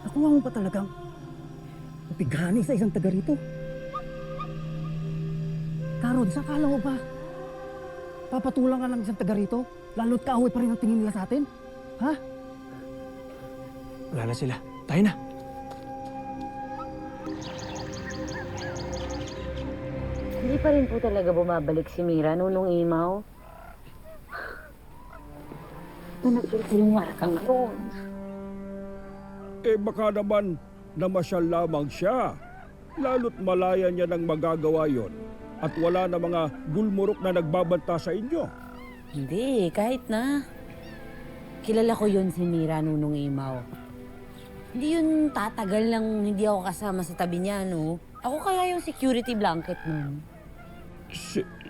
Nakuha mo pa talagang mapighani sa isang taga rito? Karod, sa akala mo ba? Papatulang ka ng isang taga rito? Lalo't kaaway pa rin ang tingin nila sa atin? Ha? Wala na sila. Tayo na. Hindi pa rin po talaga bumabalik si Mira, Nunong Imaw. Nagsilungar ka ngayon. Eh baka naman namasyal lamang siya. Lalo't malaya niya nang magagawa yon. At wala na mga gulmurok na nagbabanta sa inyo. Hindi, kahit na. Kilala ko yun si Mira, Nunong Imaw. Hindi yun tatagal lang hindi ako kasama sa tabi niya, no? Ako kaya yung security blanket nun.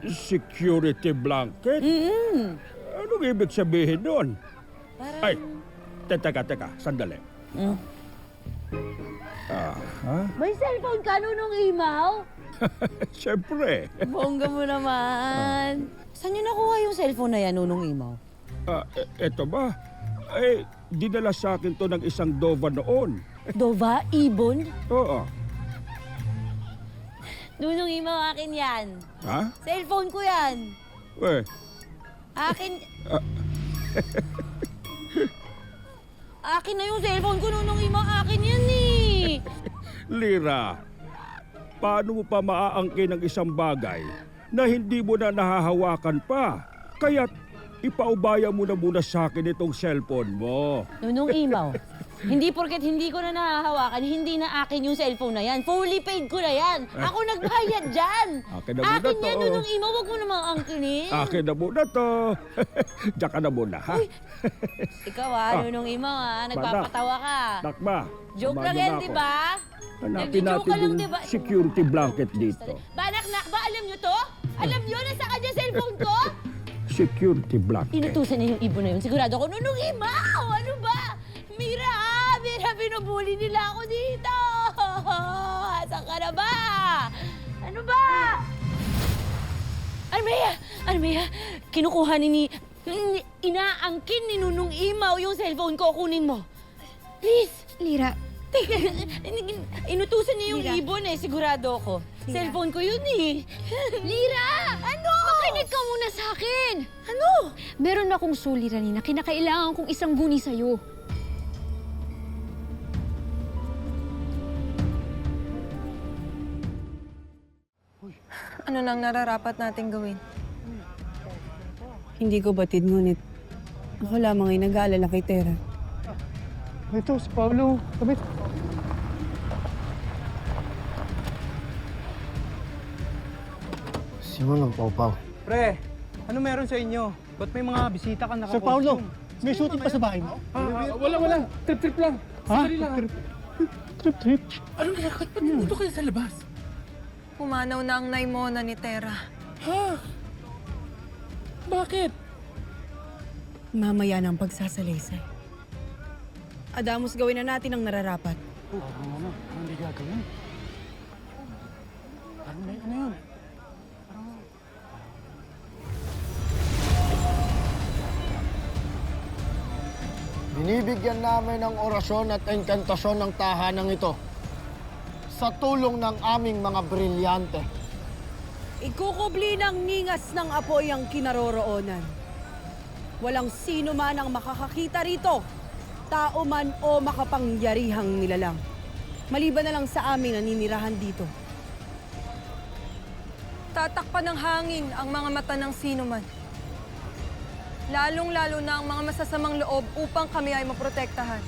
Security blanket? Anong ibig sabihin nun? Ay, teka, sandali. May cellphone ka, Nunong Imaw? Siyempre. Bongga mo naman. Saan niyo nakuha yung cellphone na yan, Nunong Imaw? Eto ba? Eh, dinala sa akin to ng isang Dova noon. Dova? Ibon? Oo. Nunong Imaw, akin yan. Ha? Cellphone ko yan. Eh. Akin... Akin na yung cellphone ko, Nunong Imaw. Akin yan eh. Lira, paano mo pa maaangkin ng isang bagay na hindi mo na nahahawakan pa? Kaya't ipaubaya mo na muna sa akin itong cellphone mo. Nunong Imaw, hindi porket hindi ko na nahahawakan, hindi na akin yung cellphone na yan. Fully paid ko na yan. Ako nagbayad dyan. Akin na muna Akin to. yan, Nunong Imaw. Huwag mo namang angkinin. Akin na muna to. Diyan ka na muna, ha? Ikaw Nunong Imaw nagpapatawa ka. Takba. Joke lang samahan yan, mo na di ako. ba? Hanapin Nagjo-joke natin ka lang, yung di ba? security blanket dito. Banak ba? Alam nyo to? Alam nyo na sa kanya cellphone ko? Security blanket. Inutusan niya yung ibon na yun. Sigurado ako, Nunong Imaw! Ano ba? Mira, binubuli nila ako dito! Saan ka na ba? Ano ba? Armea, kinukuha inaangkin ni Nunong Imaw yung cellphone ko. Kunin mo. Please. Lira. Inutusan niya yung Lira. ibon sigurado ako. Lira. Cellphone ko yun eh. Lira! Ano? Makinig ka muna sa akin! Ano? Meron akong suliranin na kinakailangan kong isang guni sa'yo. Ano nang nararapat nating gawin? Hindi ko batid, ngunit ako lamang ay nag-aalala kay Tera. Ito, si Paolo. Kabit. Simon ang pawpaw. Pre, ano meron sa inyo? Ba't may mga bisita ka naka-costume? Sir Paolo, may shooting pa sa bahay mo? Wala. Trip lang. Ha? Sandali lang. Trip? Ano nakakot? Ba't nandito kayo sa labas? Pumanaw na ang naimona ni Tera. Ha? Bakit? Mamaya ng pagsasalaysay. Adamos, gawin na natin ang nararapat. Ano hindi gagawin? Ano yun? Binibigyan namin ng orasyon at enkantasyon ng tahanang ito sa tulong ng aming mga brilyante. Ikukubli ng ningas ng apoy ang kinaroroonan. Walang sino man ang makakakita rito, tao man o makapangyarihang nilalang. Maliban na lang sa amin naninirahan dito. Tatakpan ng hangin ang mga mata ng sino man. Lalong-lalo na ang mga masasamang loob upang kami ay maprotektahan.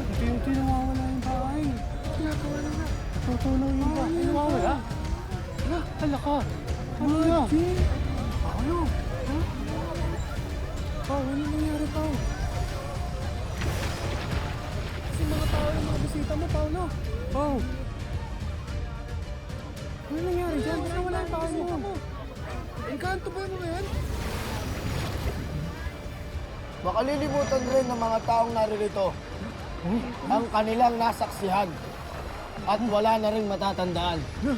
Unti-unti nawawala yung bahay. Tutunaw yung bahay. Nawawala? Hala ka. Ano na? Paolo? Ha? Pao, ano nangyari, Pao? Kasi mga tao yung mga bisita mo, Paolo. Pao. Ano nangyari dyan? Baka wala yung tao mo. Engkanto ba mo yan? Baka lilimutan rin ng mga taong naririto ang kanilang nasaksihan at wala na rin matatandaan. Ano?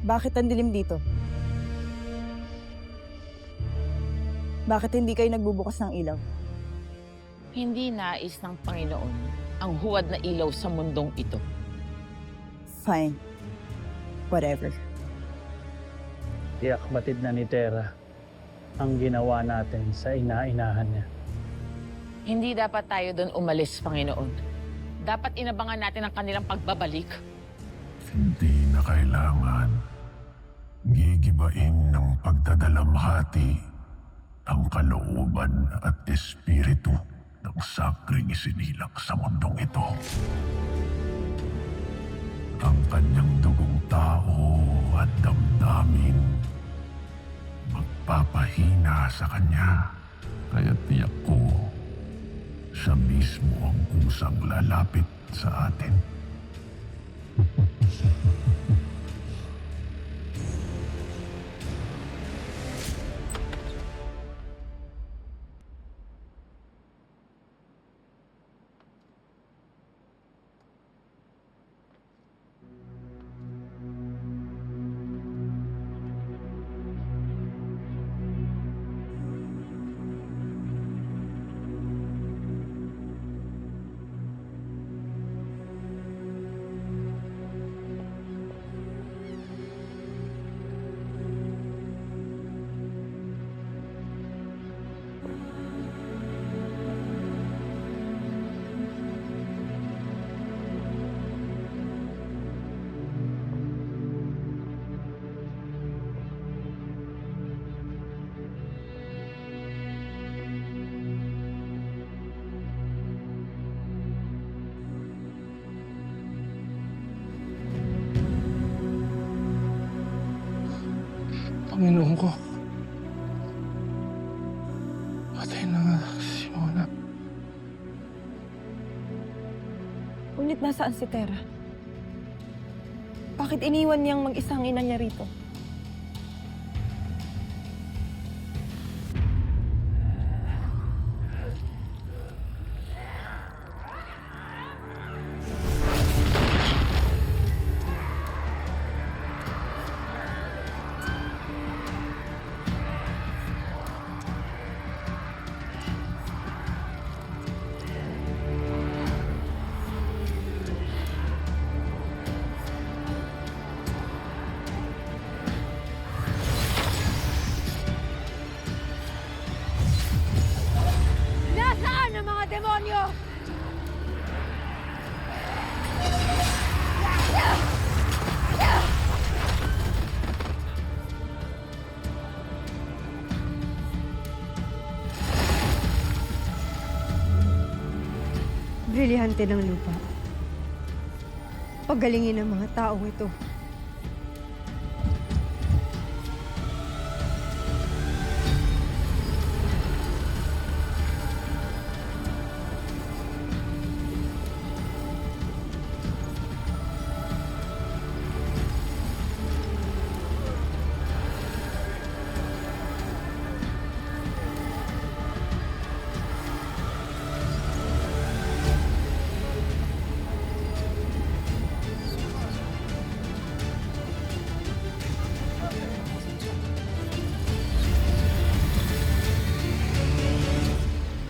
Bakit ang dilim dito? Bakit hindi kayo nagbubukas ng ilaw? Hindi nais ng Panginoon ang huwad na ilaw sa mundong ito. Fine. Whatever. Tiyak batid na ni Tera ang ginawa natin sa ina-inahan niya. Hindi dapat tayo doon umalis, Panginoon. Dapat inabangan natin ang kanilang pagbabalik. Hindi na kailangan gigibain ng pagdadalamhati ang kalooban at espiritu ng sakring isinilang sa mundong ito. Ang kanyang dugong tao at damdamin magpapahina sa kanya. Kaya tiyak ko, siya mismo ang kusang lalapit sa atin. Panginoon ko. Patay na nga si Mona. Ngunit nasaan si Tera? Bakit iniwan niyang mag-isang ina niya rito? Nasaan ang mga demonyo? Brilyante ng lupa. Pagalingin ang mga taong ito.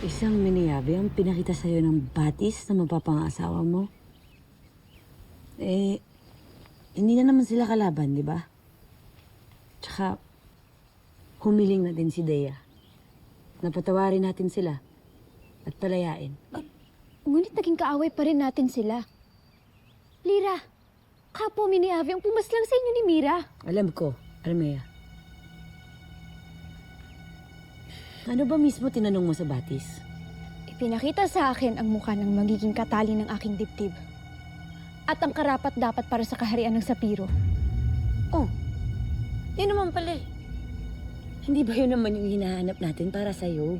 Isang miniyabi ang pinakita sa'yo ng batis na mapapangasawa mo. Eh, hindi na naman sila kalaban, di ba? Tsaka, humiling na din si Dea. Napatawarin natin sila at palayain. Ngunit naging kaaway pa rin natin sila. Lira, kapwa mi ni Avi ang pumaslang sa inyo ni Mira. Alam ko, Armea. Ano ba mismo tinanong mo sa batis? Ipinakita sa akin ang mukha ng magiging katali ng aking dibdib. At ang karapat-dapat para sa kaharian ng Sapiro. Oh, yun naman pala eh. Hindi ba yun naman yung hinahanap natin para sa'yo?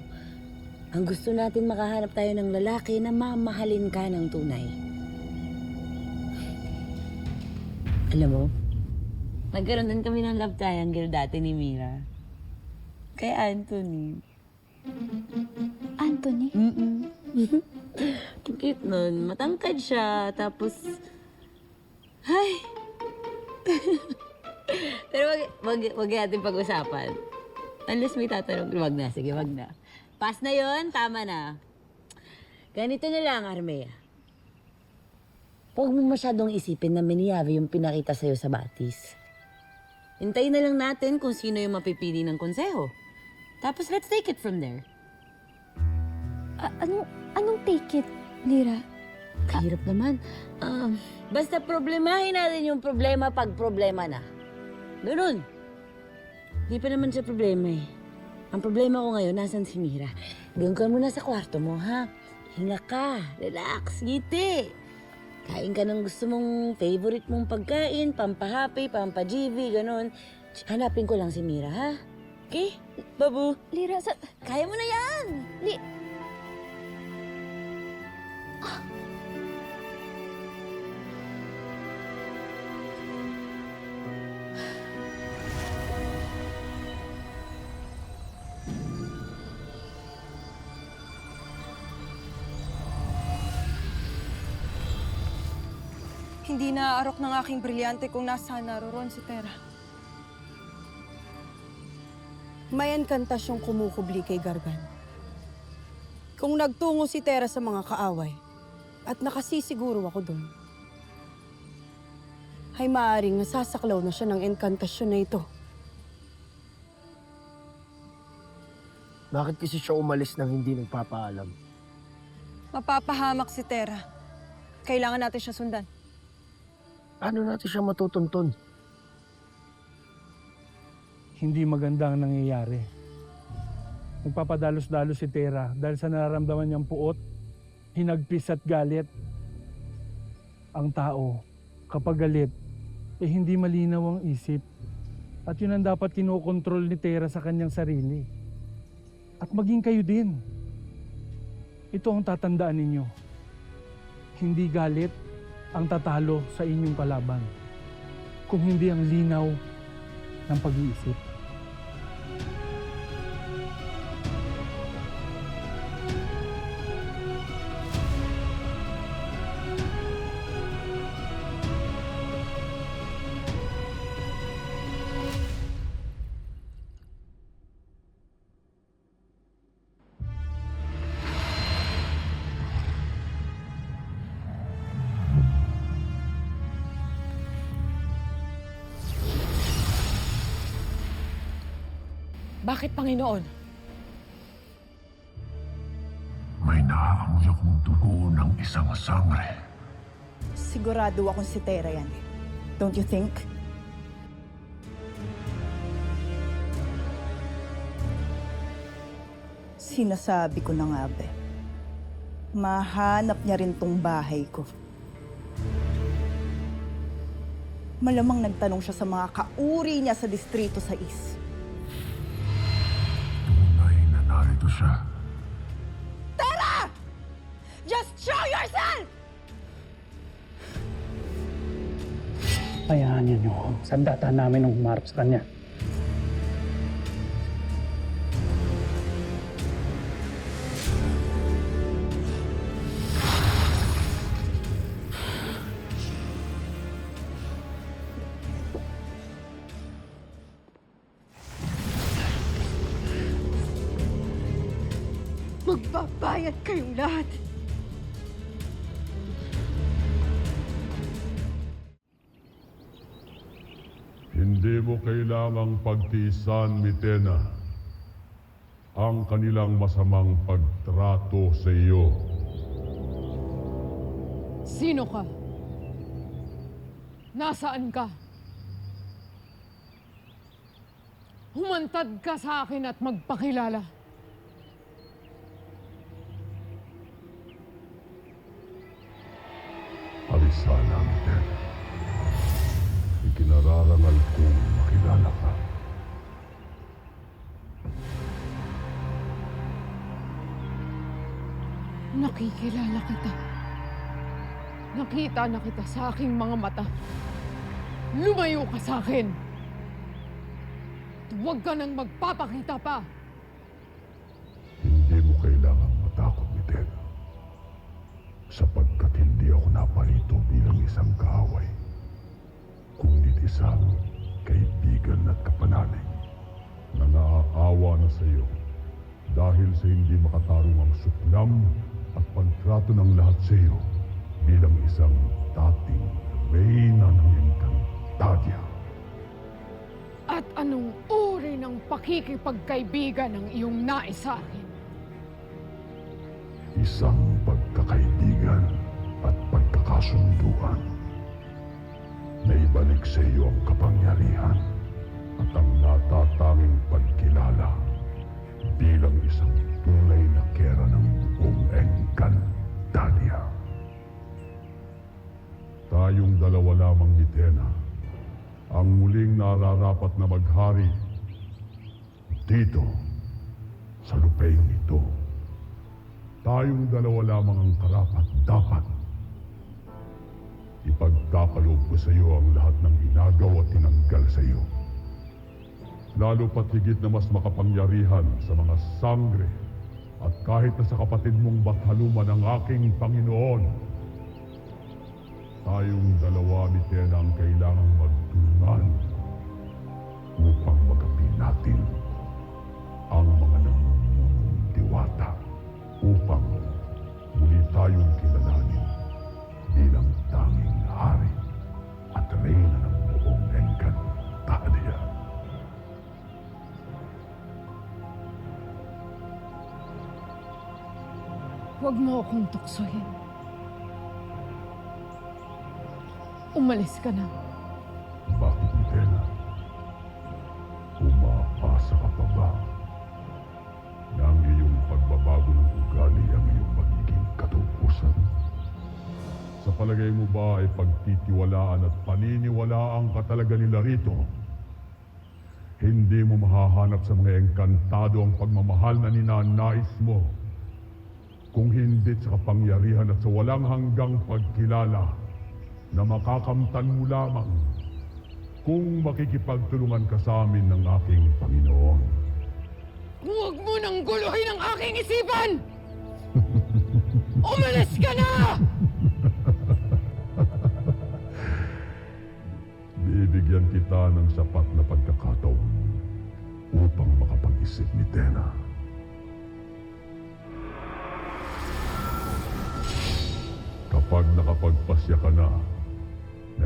Ang gusto natin makahanap tayo ng lalaki na mamahalin ka ng tunay. Alam mo, nagkaroon din kami ng love triangle dati ni Mira. Kay Anthony. Anthony? Cute nun. Matangkad siya. Tapos... Ay! Pero wag natin pag-usapan. Unless may tatanong, wag na. Sige, wag na. Pass na yon, tama na. Ganito na lang, Armea. Huwag mo masyadong isipin na Miniavi yung pinakita sa'yo sa batis. Hintayin na lang natin kung sino yung mapipili ng konseho. Tapos let's take it from there. Anong take it, Lira? Kahirap naman. Basta problemahin natin yung problema pag problema na. Ganun. Hindi pa naman siya problema eh. Ang problema ko ngayon, nasan si Mira? Doon ka muna sa kwarto mo, ha? Hinga ka, relax, ngiti. Kain ka ng gusto mong favorite mong pagkain, pampahappy, pampajivi, ganun. Hanapin ko lang si Mira, ha? Okay? Babu? Lira, kaya mo na yan! Hindi naaarok ng aking brilyante kung nasa naroon si Tera. May enkantasyong kumukubli kay Gargan. Kung nagtungo si Tera sa mga kaaway, at nakasisiguro ako doon, ay maaaring nasasaklaw na siya ng enkantasyon na ito. Bakit kasi siya umalis nang hindi nagpapaalam? Mapapahamak si Tera. Kailangan natin siya sundan. Paano natin siya matutuntun? Hindi maganda ang nangyayari. Nagpapadalos-dalos si Tera dahil sa nararamdaman niyang puot, hinagpis at galit. Ang tao, kapag galit, hindi malinaw ang isip. At yun ang dapat kinokontrol ni Tera sa kanyang sarili. At maging kayo din. Ito ang tatandaan ninyo. Hindi galit ang tatalo sa inyong kalaban, kung hindi ang linaw ng pag-iisip. Bakit, Panginoon? May naaamoy akong dugo ng isang sangre. Sigurado akong si Tera yan. Don't you think? Sinasabi ko na nga, be. Mahanap niya rin tong bahay ko. Malamang nagtanong siya sa mga kauri niya sa Distrito 6. Narito siya. Tera! Just show yourself! Hayaan niyo yung sandata namin ng humarap sa kanya. Magbabayad kayong lahat. Hindi mo kailangang pagtiisan, Mitena. ang kanilang masamang pagtrato sa iyo. Sino ka? Nasaan ka? Humantad ka sa akin at magpakilala. Arisala, Miguel. Ikinararangal kong makilala ka. Nakikilala kita. Nakita na kita sa aking mga mata. Lumayo ka sa akin. At huwag ka nang magpapakita pa. Hindi mo kailangang matakot, Miguel. Sapagkat hindi ako napalito bilang isang kaaway, kundi isang kaibigan at kapanalig na naaawa na sa iyo dahil sa hindi makatarungang suklam at pagtrato ng lahat sa iyo bilang isang dating reyna ng Encantadia. At anong uri ng pakikipagkaibigan ang iyong nais sa akin? Isang pagkakaibigan at pagkakasunduan na ibalik sa iyo ang kapangyarihan at ang natatanging pagkilala bilang isang tunay na kera ng buong Encantadia. Tayong dalawa lamang ni Tena ang muling nararapat na maghari dito sa lupaing ito. Tayong dalawa lamang ang karapat-dapat. Ipagkapaloob ko sa iyo ang lahat ng inagaw at tinanggal sa iyo. Lalo pat higit na mas makapangyarihan sa mga sangre at kahit na sa kapatid mong bathaluman ng aking Panginoon. Tayong dalawa ni Tena ang kailangang magtulungan upang magapin natin ang mga namumunong diwata upang muli tayong kilalanin bilang tanging hari at reyna ng buong Encantadia. Huwag mo akong tuksohin. Umalis ka na. Bakit, Miguel? Umaasa ka pa ba na ang iyong pagbabago ng ugali ang iyong magiging katupusan? Sa palagay mo ba ay pagtitiwalaan at paniniwalaan ka talaga nila rito? Hindi mo mahahanap sa mga engkantado ang pagmamahal na ninanais mo. Kung hindi sa kapangyarihan at sa walang hanggang pagkilala na makakamtan mo lamang kung makikipagtulungan ka sa amin ng aking Panginoon. Huwag mo nang guluhin ang aking isipan! Umalis ka na! Bibigyan kita ng sapat na pagkakataon upang makapag-isip ni Tena. Kapag nakapagpasya ka na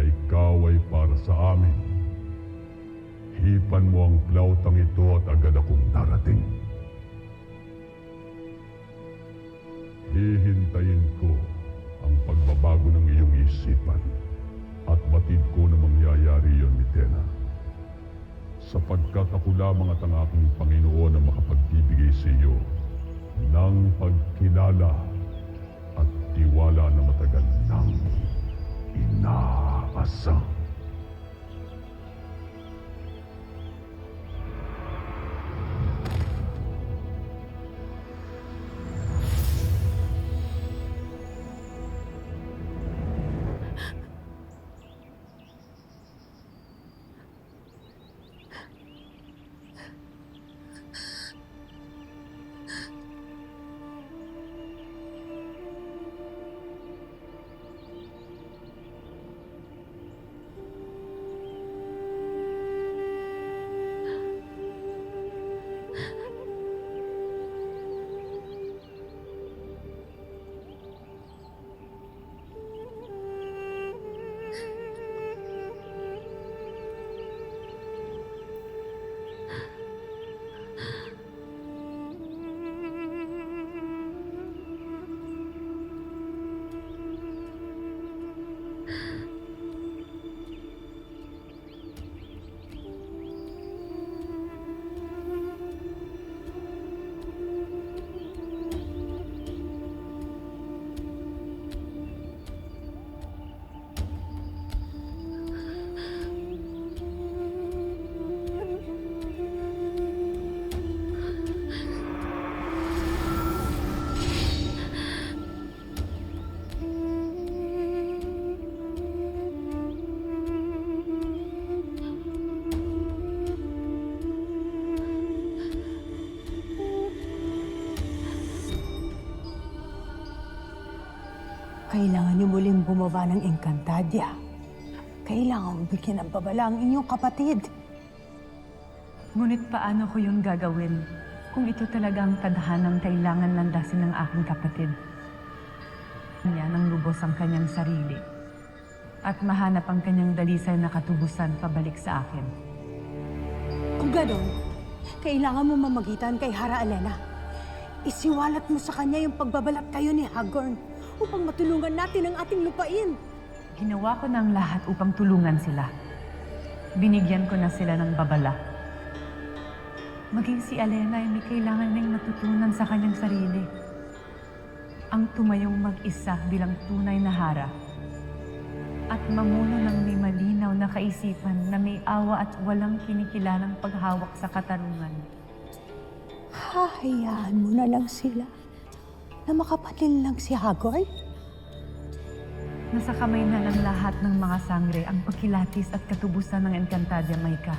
ikaw ay para sa amin, hipan mo ang plautang ito at agad akong darating. Hihintayin ko ang pagbabago ng iyong isipan at batid ko na mangyayari yon ni Tena. Sapagkat ako lamang at ang aking Panginoon ang makapagbibigay sa iyo ng pagkilala at tiwala na matagal nang inaasam. Kailangan niyo muling bumaba ng Encantadia. Kailangan bigyan ng babala ang inyong kapatid. Ngunit paano ko yun gagawin kung ito talagang tadhanang kailangan landasin ng aking kapatid? Niya nang lubos ang kanyang sarili at mahanap ang kanyang dalisay na katubusan pabalik sa akin. Kung ganon, kailangan mo mamagitan kay Hara Alena. Isiwalat mo sa kanya yung pagbabalat kayo ni Hagorn upang matulungan natin ang ating lupain. Ginawa ko na ang lahat upang tulungan sila. Binigyan ko na sila ng babala. Maging si Alena ay may kailangan ding matutunan sa kanyang sarili. Ang tumayong mag-isa bilang tunay na Hara. At mamuno ng may malinaw na kaisipan na may awa at walang kinikilalang paghawak sa katarungan. Hahayaan mo na lang sila na makapatin lang si Hagorn? Nasa kamay na ng lahat ng mga sangre ang pagkilatis at katubusan ng Encantadia Mayka.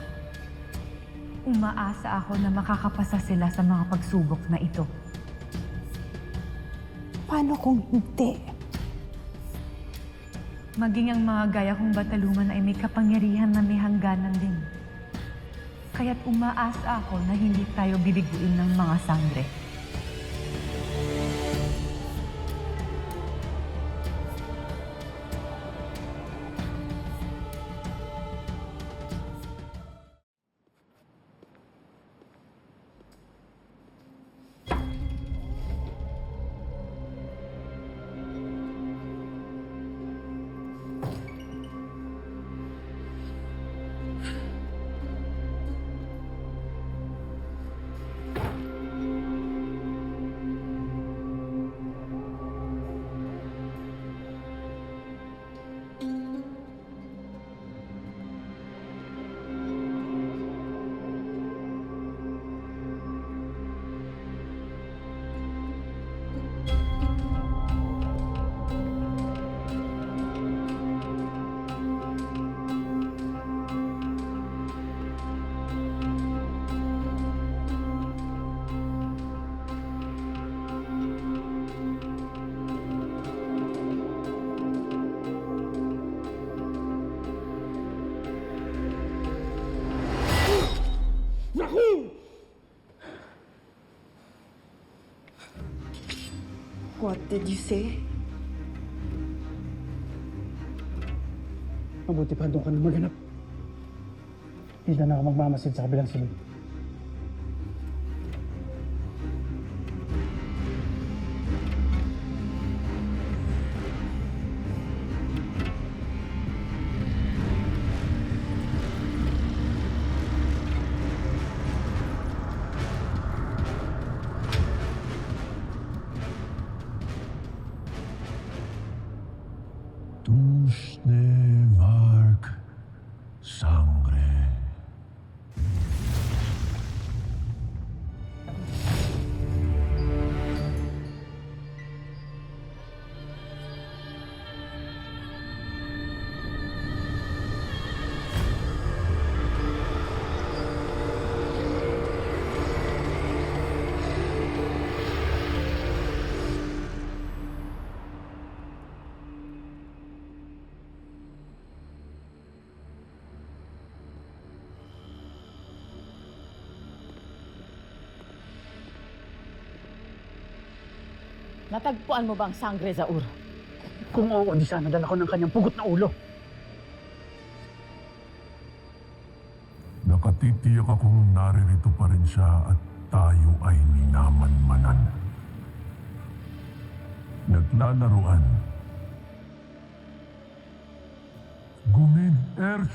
Umaasa ako na makakapasa sila sa mga pagsubok na ito. Paano kung hindi? Maging ang mga gaya kong batalungan ay may kapangyarihan na may hangganan din. Kaya't umaasa ako na hindi tayo bibiguin ng mga sangre. What did you say? Mabuti pa doon ka na maghanap. Hindi na ako magmamasid sa kabilang silid. Vark sangre. Natagpuan mo ba ang sangre, Zaur? Kung oo, di sana dala ko ng kanyang pugot na ulo. Nakatitiyak akong naririto pa rin siya at tayo ay minamanmanan. Naglalaruan. Gumin Ers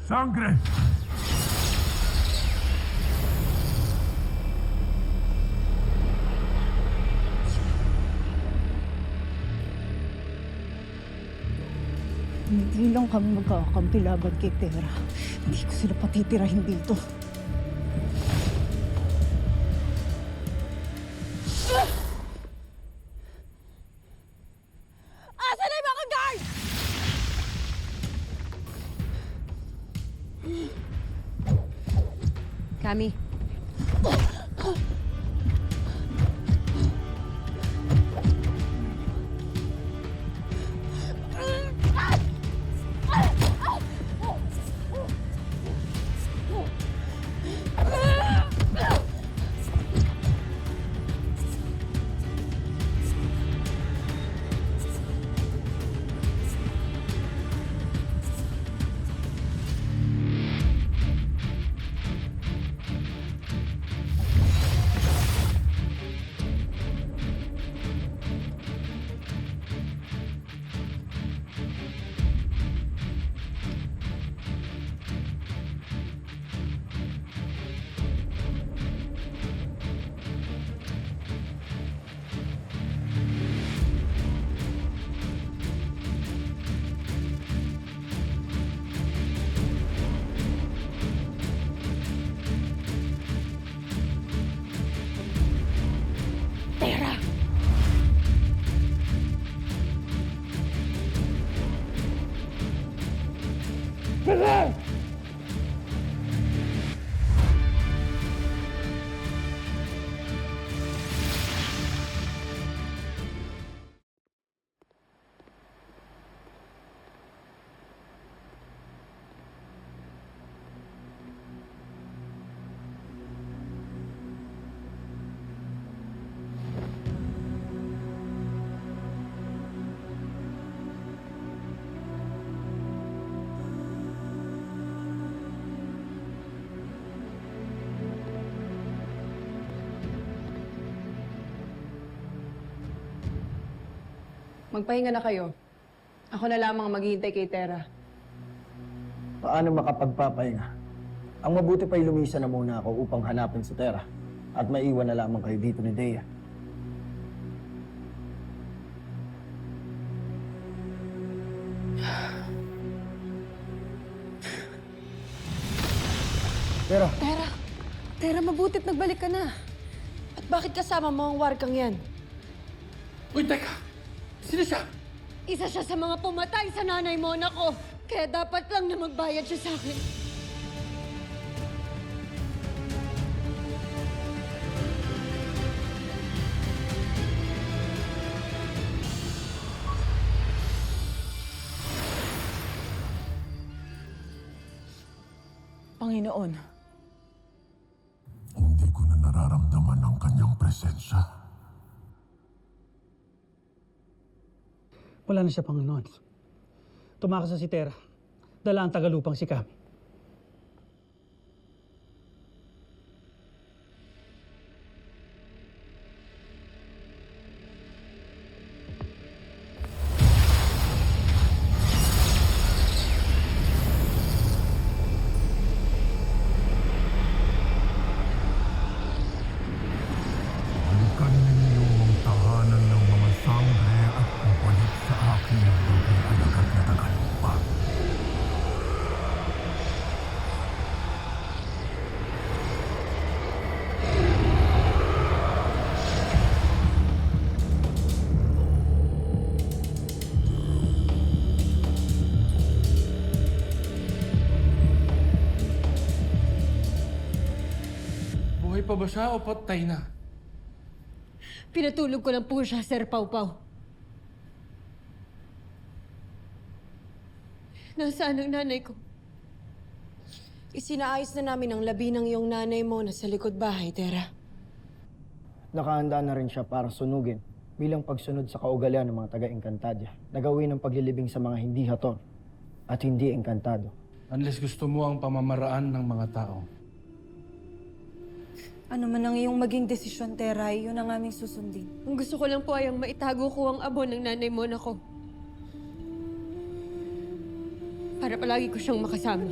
Sangre! Hindi lang kami magkakampi laban kay Tera. Hindi ko sila patitirahin dito. Asa na yung mga guard? Kami. Sige! Magpahinga na kayo. Ako na lamang maghihintay kay Tera. Paano makapagpapahinga? Ang mabuti pa'y lumisa na muna ako upang hanapin si Tera at maiwan na lamang kayo dito ni Dea. Tera! Tera, mabutit nagbalik ka na. At bakit kasama mo ang warkang yan? Uy, teka! Sino siya? Isa siya sa mga pumatay sa nanay mo, nako. Kaya dapat lang na magbayad siya sa akin. Panginoon, Hindi ko na nararamdaman ang kanyang presensya. Wala na siya, Panginoon. Tumakas na si Tera. Dala ang tagalupang si Cam. Balikan ninyo ang tahanan ng mga sangre at ibalik sa akin ang mga alagad na tagalupa. Buhay pa ba siya o patay na? Pinatulog ko lang po siya, Sir Pau Pau. Nasaan ang nanay ko? Isinaayos na namin ang labi ng iyong nanay mo na sa likod bahay, Tera. Nakahanda na rin siya para sunugin bilang pagsunod sa kaugalian ng mga taga-Encantadia na gawin ang paglilibing sa mga hindi hator at hindi engkantado. Unless gusto mo ang pamamaraan ng mga tao. ano man ang iyong maging desisyon, Tera, yun ang aming susundin. Ang gusto ko lang po ay ang maitago ko ang abo ng nanay mo, nako. Para palagi ko siyang makasama.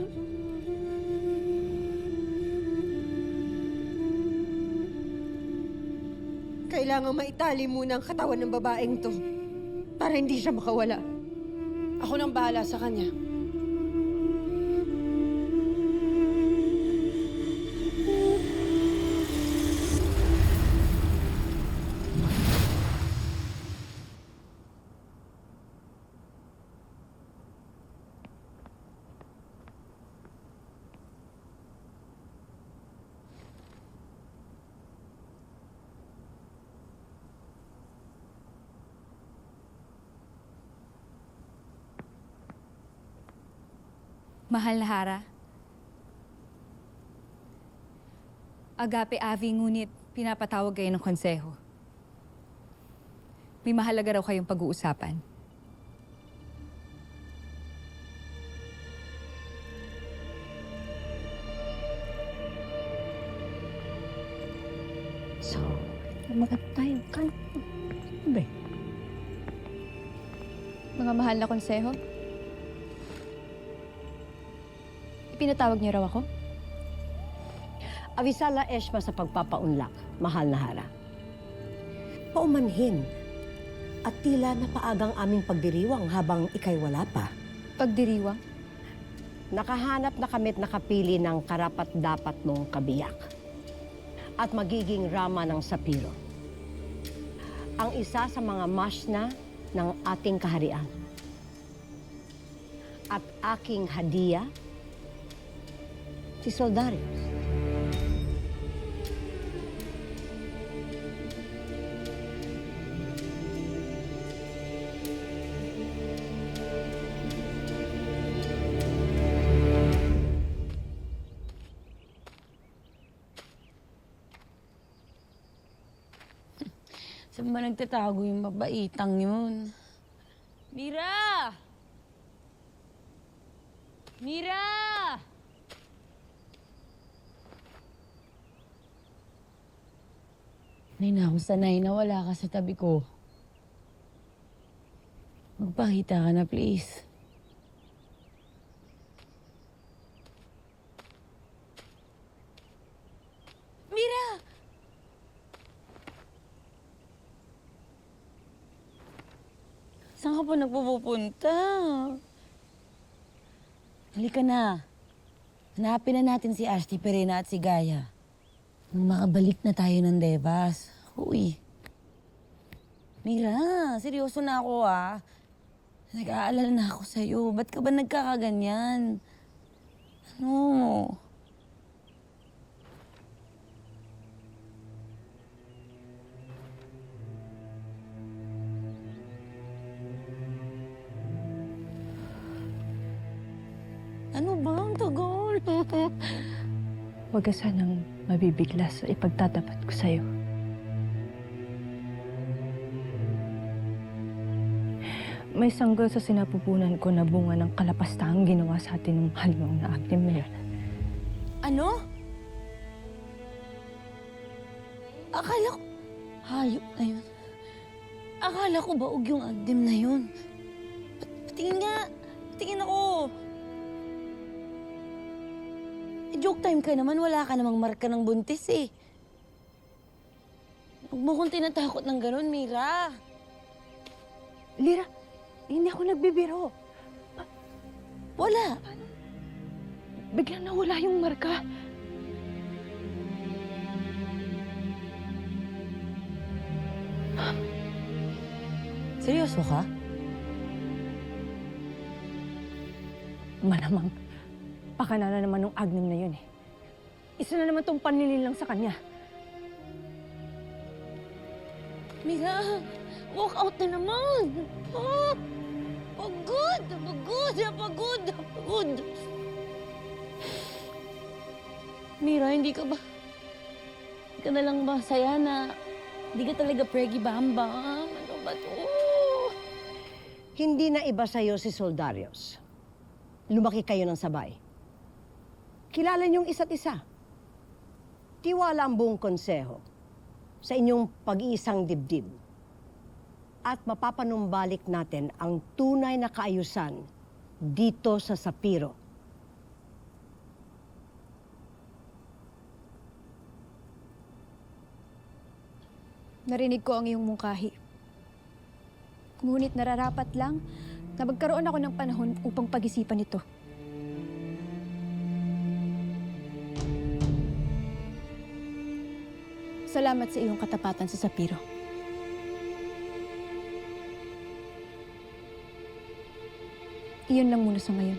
Kailangan maitali muna ang katawan ng babaeng to para hindi siya makawala. Ako nang bahala sa kanya. Mahal na Hara. Agape Avi, ngunit pinapatawag kayo ng konseho. May mahalaga raw kayong pag-uusapan. So, maganda tayo. Be. Mga mahal na konseho? Pinatawag niyo raw ako? Avisala Eshma sa pagpapaunlak, mahal na Hara. Paumanhin at tila napaagang aming pagdiriwang habang ikay wala pa. Pagdiriwang? Nakahanap na kami't nakapili ng karapat-dapat mong kabiyak at magiging rama ng sapiro. Ang isa sa mga masna ng ating kaharian. At aking hadiah, si Soldarius. Saan ba nagtatago yung mabaitang yun? Mira! Mira! Nay na akong sanay na wala ka sa tabi ko. Magpakita ka na, please. Mira! Saan ka pa nagpupunta? Halika na. Hanapin na natin si Ashley Perena at si Gaia. Nang makabalik na tayo ng Devas. Uy. Mira, seryoso na ako ah. Nag-aalala na ako sa'yo. Ba't ka ba nagkakaganyan? Ano? Ano ba? Ang tagal. Huwag ka sanang mabibigla sa ipagtatapat ko sa'yo. May sanggol sa sinapupunan ko na bunga ng kalapastahang ginawa sa atin ng mahal mo na Agnem na yun. Ano? Akala ko... Hayop na yun. Akala ko baog yung Agnem na yun. Patingin nga. Patingin ako. Joke time ka naman, wala ka namang marka ng buntis eh. Huwag mo kong tinatakot ng ganun, Mira. Lira, hindi ako nagbibiro. Wala. Biglang nawala yung marka. Seryoso ka? Malamang, pakana na naman ng Agnem na yun eh. Isa na naman tong panlililang sa kanya. Mira, walk out na naman. Oh, pagod, pagod. Mira, hindi ka na lang ba saya na hindi ka talaga pregi bambam? Ano ba to? Hindi na iba sa'yo si Soldarius. Lumaki kayo ng sabay. Kilala niyong isa't isa. Tiwala ang buong konseho sa inyong pag-iisang dibdib. At mapapanumbalik natin ang tunay na kaayusan dito sa Sapiro. Narinig ko ang iyong mungkahi. Ngunit nararapat lang na magkaroon ako ng panahon upang pag-isipan ito. Salamat sa iyong katapatan sa Sapiro. Iyon lang muna sa ngayon.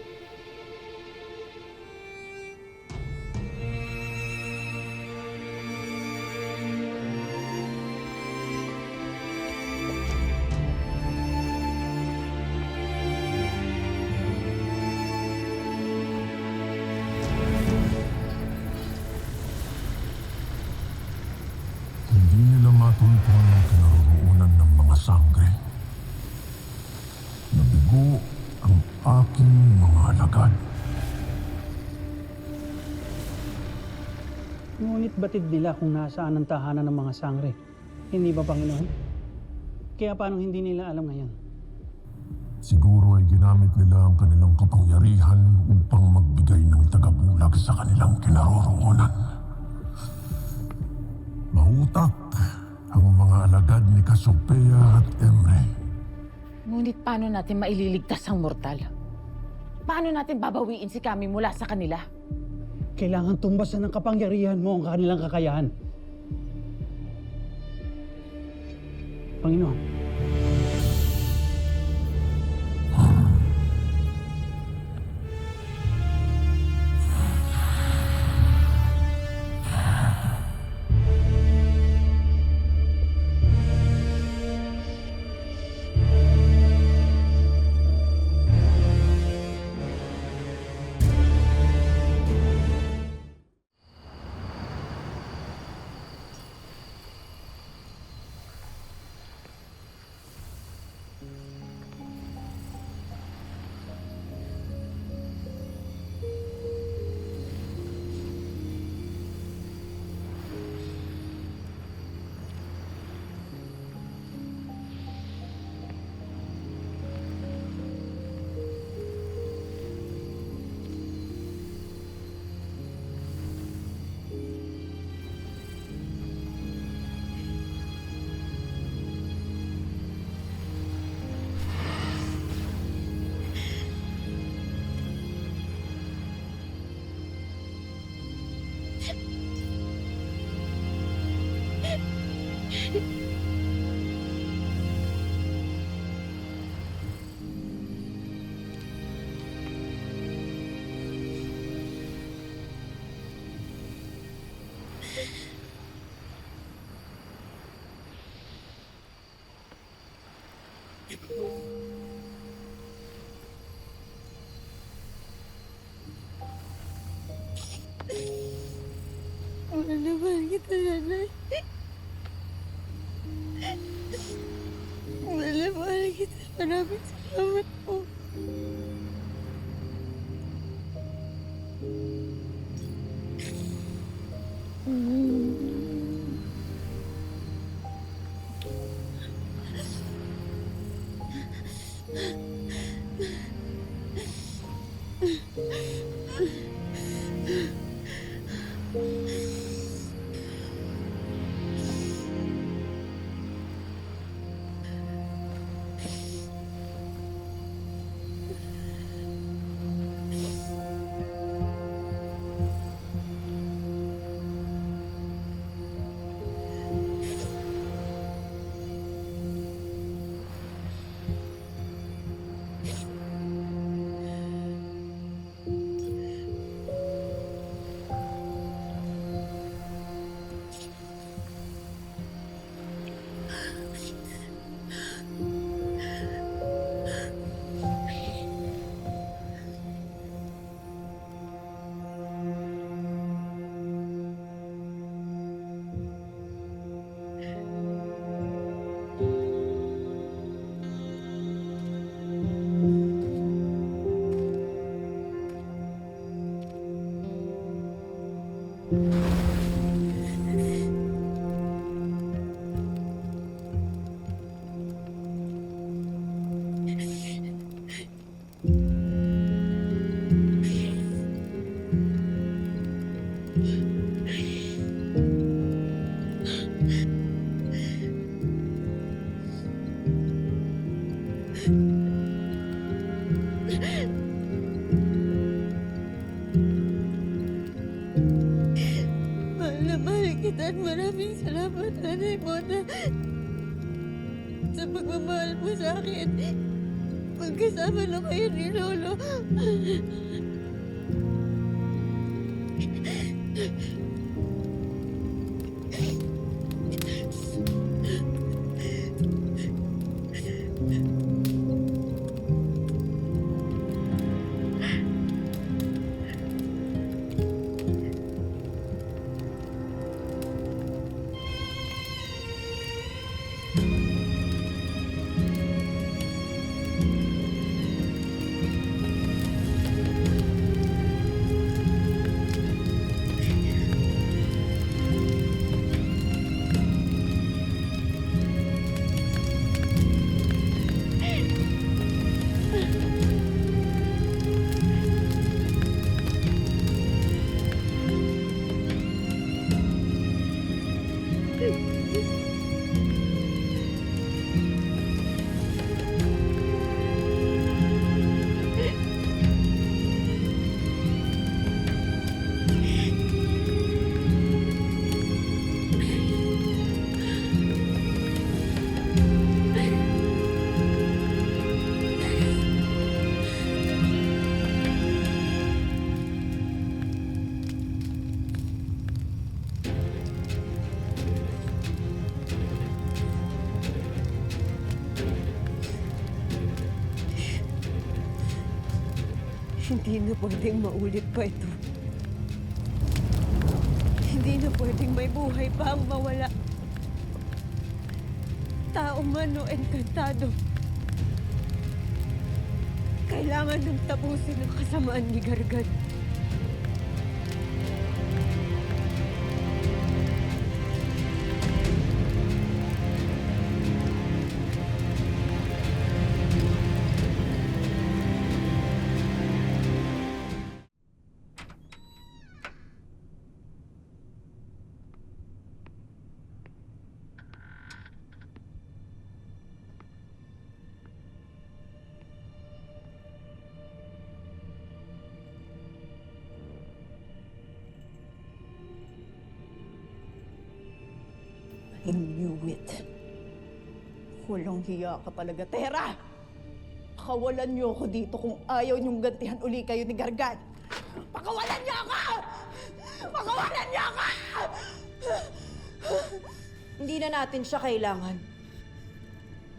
Hindi nila matuntuan ang kinaroroonan ng mga sangre. Nabigo ang aking mga alagad. Ngunit batid nila kung nasaan ang tahanan ng mga sangre. Hindi ba, Panginoon? Kaya paano hindi nila alam ngayon? Siguro ay ginamit nila ang kanilang kapangyarihan upang magbigay ng tagabulag sa kanilang kinaroroonan. Mautak ang mga alagad ni Cassiopeia at Emre. Ngunit paano natin maililigtas ang mortal? Paano natin babawiin si Kami mula sa kanila? Kailangan tumbasan ng kapangyarihan mo ang kanilang kakayahan. Panginoon. Mahal na mahal kita, nanay. Mahal na mahal kita. Maraming salamat po. Mahal na mahal kita at maraming salamat, Nanay Mona, sa pagmamahal mo sa akin. Magkasama na kayo ni Lolo. Hindi na pwedeng maulit pa ito. Hindi na pwedeng may buhay pa ang mawala. Tao man o engkantado. Kailangan nang tapusin ang kasamaan ni Gargan. I knew it. Walang hiya ka talaga, Tera! Pakawalan niyo ako dito kung ayaw niyong gantihan uli kayo ni Gargan. Pakawalan niyo ako! Pakawalan niyo ako! Hindi na natin siya kailangan.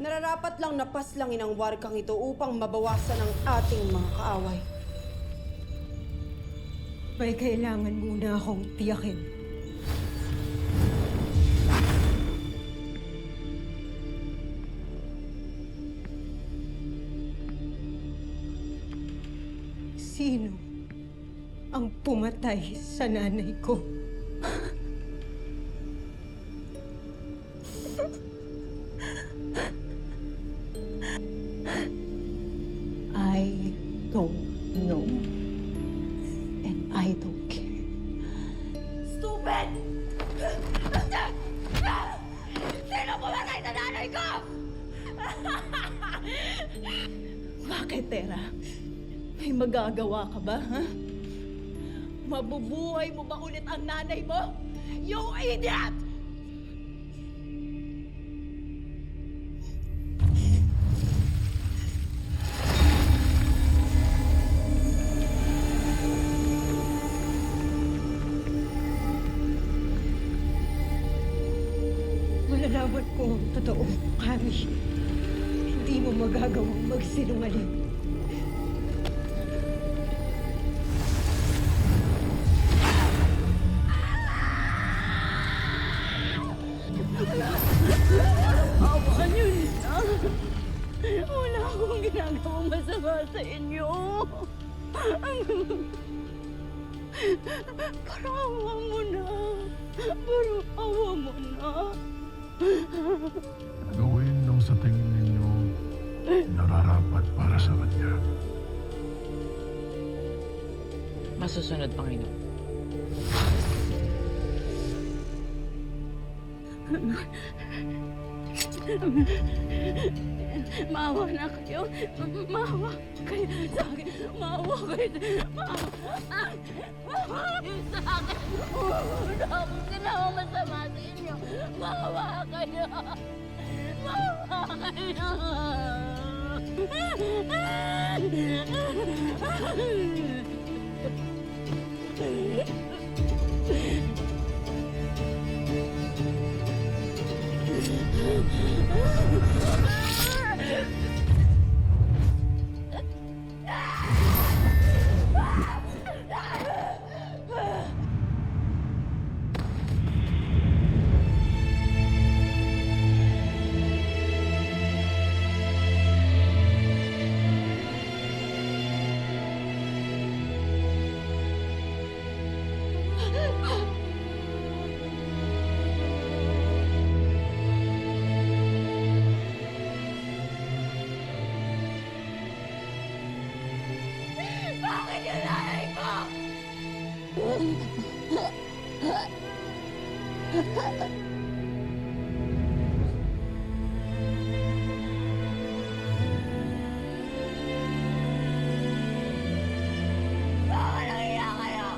Nararapat lang na paslangin ang warkang ito upang mabawasan ang ating mga kaaway. May kailangan muna akong tiyakin. Sino ang pumatay sa nanay ko? I don't know. And I don't care. Stupid! Sino pumatay sa nanay ko? Bakit, Tera? May magagawa ka ba, ha? Mabubuhay mo ba ulit ang nanay mo? You idiot! Malalaman ko ang totoong kami. Hindi mo magagawang magsinungaling. Awa niyo na. Wala akong ginagawang masama sa inyo. Parang awa mo na. Parang awa mo na. Gawin ng sa tingin ninyo nararapat para sa kanya. Masusunod, Panginoon. Maawa na kayo. Maawa kayo sa akin. Maawa kayo. Maawa kayo sa akin. Wala akong ginawang masama sa inyo. Maawa kayo. Maawa kayo. Bakit yung nanay ko? Bakit naiyak kayo?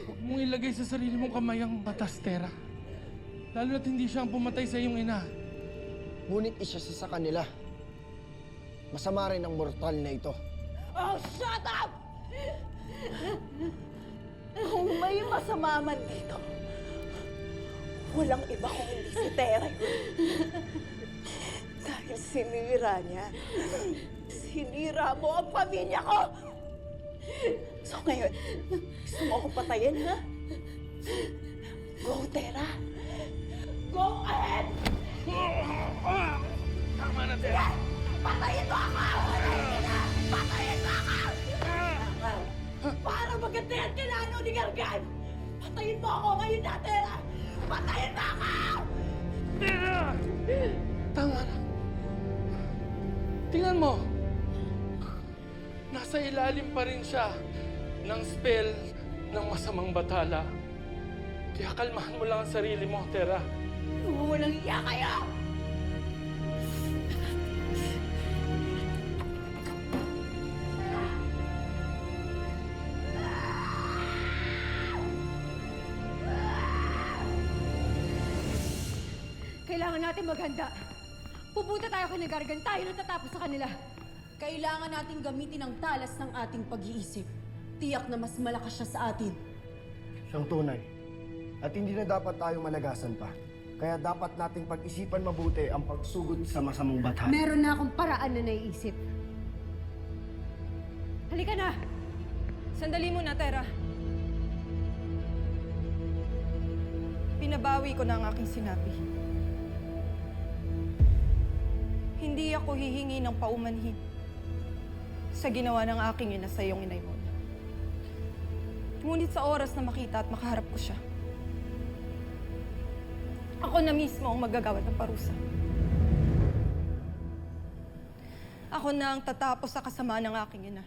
Huwag mong ilagay sa sarili mong kamay ang batas, Tera. Lalo na't hindi siya ang pumatay sa iyong ina. Ngunit isa sa kanila. Masama rin ang mortal na ito. Oh, shut up! Kung may masama man dito, walang iba kung hindi si Tera yun. Dahil sinira niya. Sinira mo ang pamilya ko! So ngayon, gusto mo akong patayin, ha? Go, Tera! Go ahead! Tama na, Tera! Patayin mo ako! Patayin mo ako! Para magantihan ka na ano ni Gargan! Patayin mo ako ngayon na, Tera! Patayin mo ako! Tera! Tama na. Tingnan mo. Nasa ilalim pa rin siya ng spell ng masamang batala. Kaya kalmahan mo lang ang sarili mo, Tera. Walang iya kayo! Kailangan natin maghanda. Pupunta tayo kay Gargan, tayo na tatapos sa kanila. Kailangan nating gamitin ang talas ng ating pag-iisip. Tiyak na mas malakas siya sa atin. Siyang tunay. At hindi na dapat tayo malagasan pa. Kaya dapat nating pag-isipan mabuti ang pagsugod sa masamang bathan. Meron na akong paraan na naiisip. Halika na! Sandali muna, Tera. Pinabawi ko na ang aking sinabi. Hindi ako hihingi ng paumanhin sa ginawa ng aking ina sa iyong inay mo. Ngunit sa oras na makita at makaharap ko siya, ako na mismo ang magagawa ng parusa. Ako na ang tatapos sa kasama ng aking ina.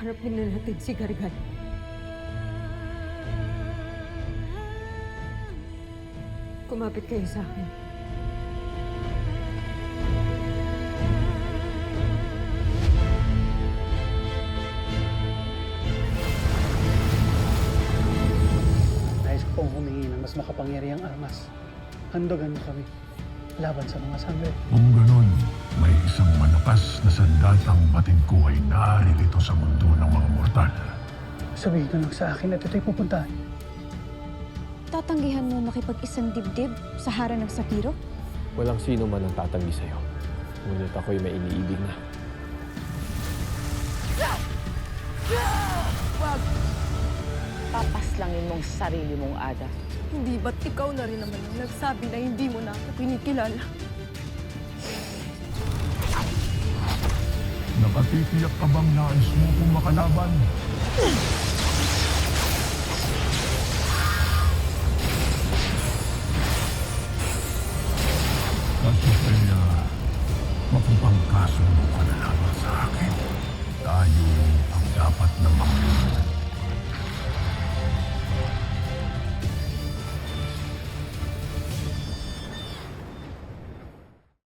Harapin na natin si Gargan. Kumapit kayo sa akin. Nais ko pong humingi ng mas makapangyarihang armas. Handogan mo kami laban sa mga sangre. Kung ganun, may isang malakas na sandatang batingko ay naririto sa mundo ng mga mortal. Sabihin ko lang sa akin at ito'y pupuntahan. Tatanggihan mo makipag-isang dibdib sa harang ng Sapiro? Walang sino man ang tatanggi sa'yo. Ngunit ako'y may iniibig na. Wag! Papaslangin mong sarili mong Ada. Hindi ba't ikaw na rin naman yung nagsabi na hindi mo na ako kinikilala? Nakatitiyak ka bang nais mo kung makalaban? Kasi kaya, makapangkasundo ka na lang.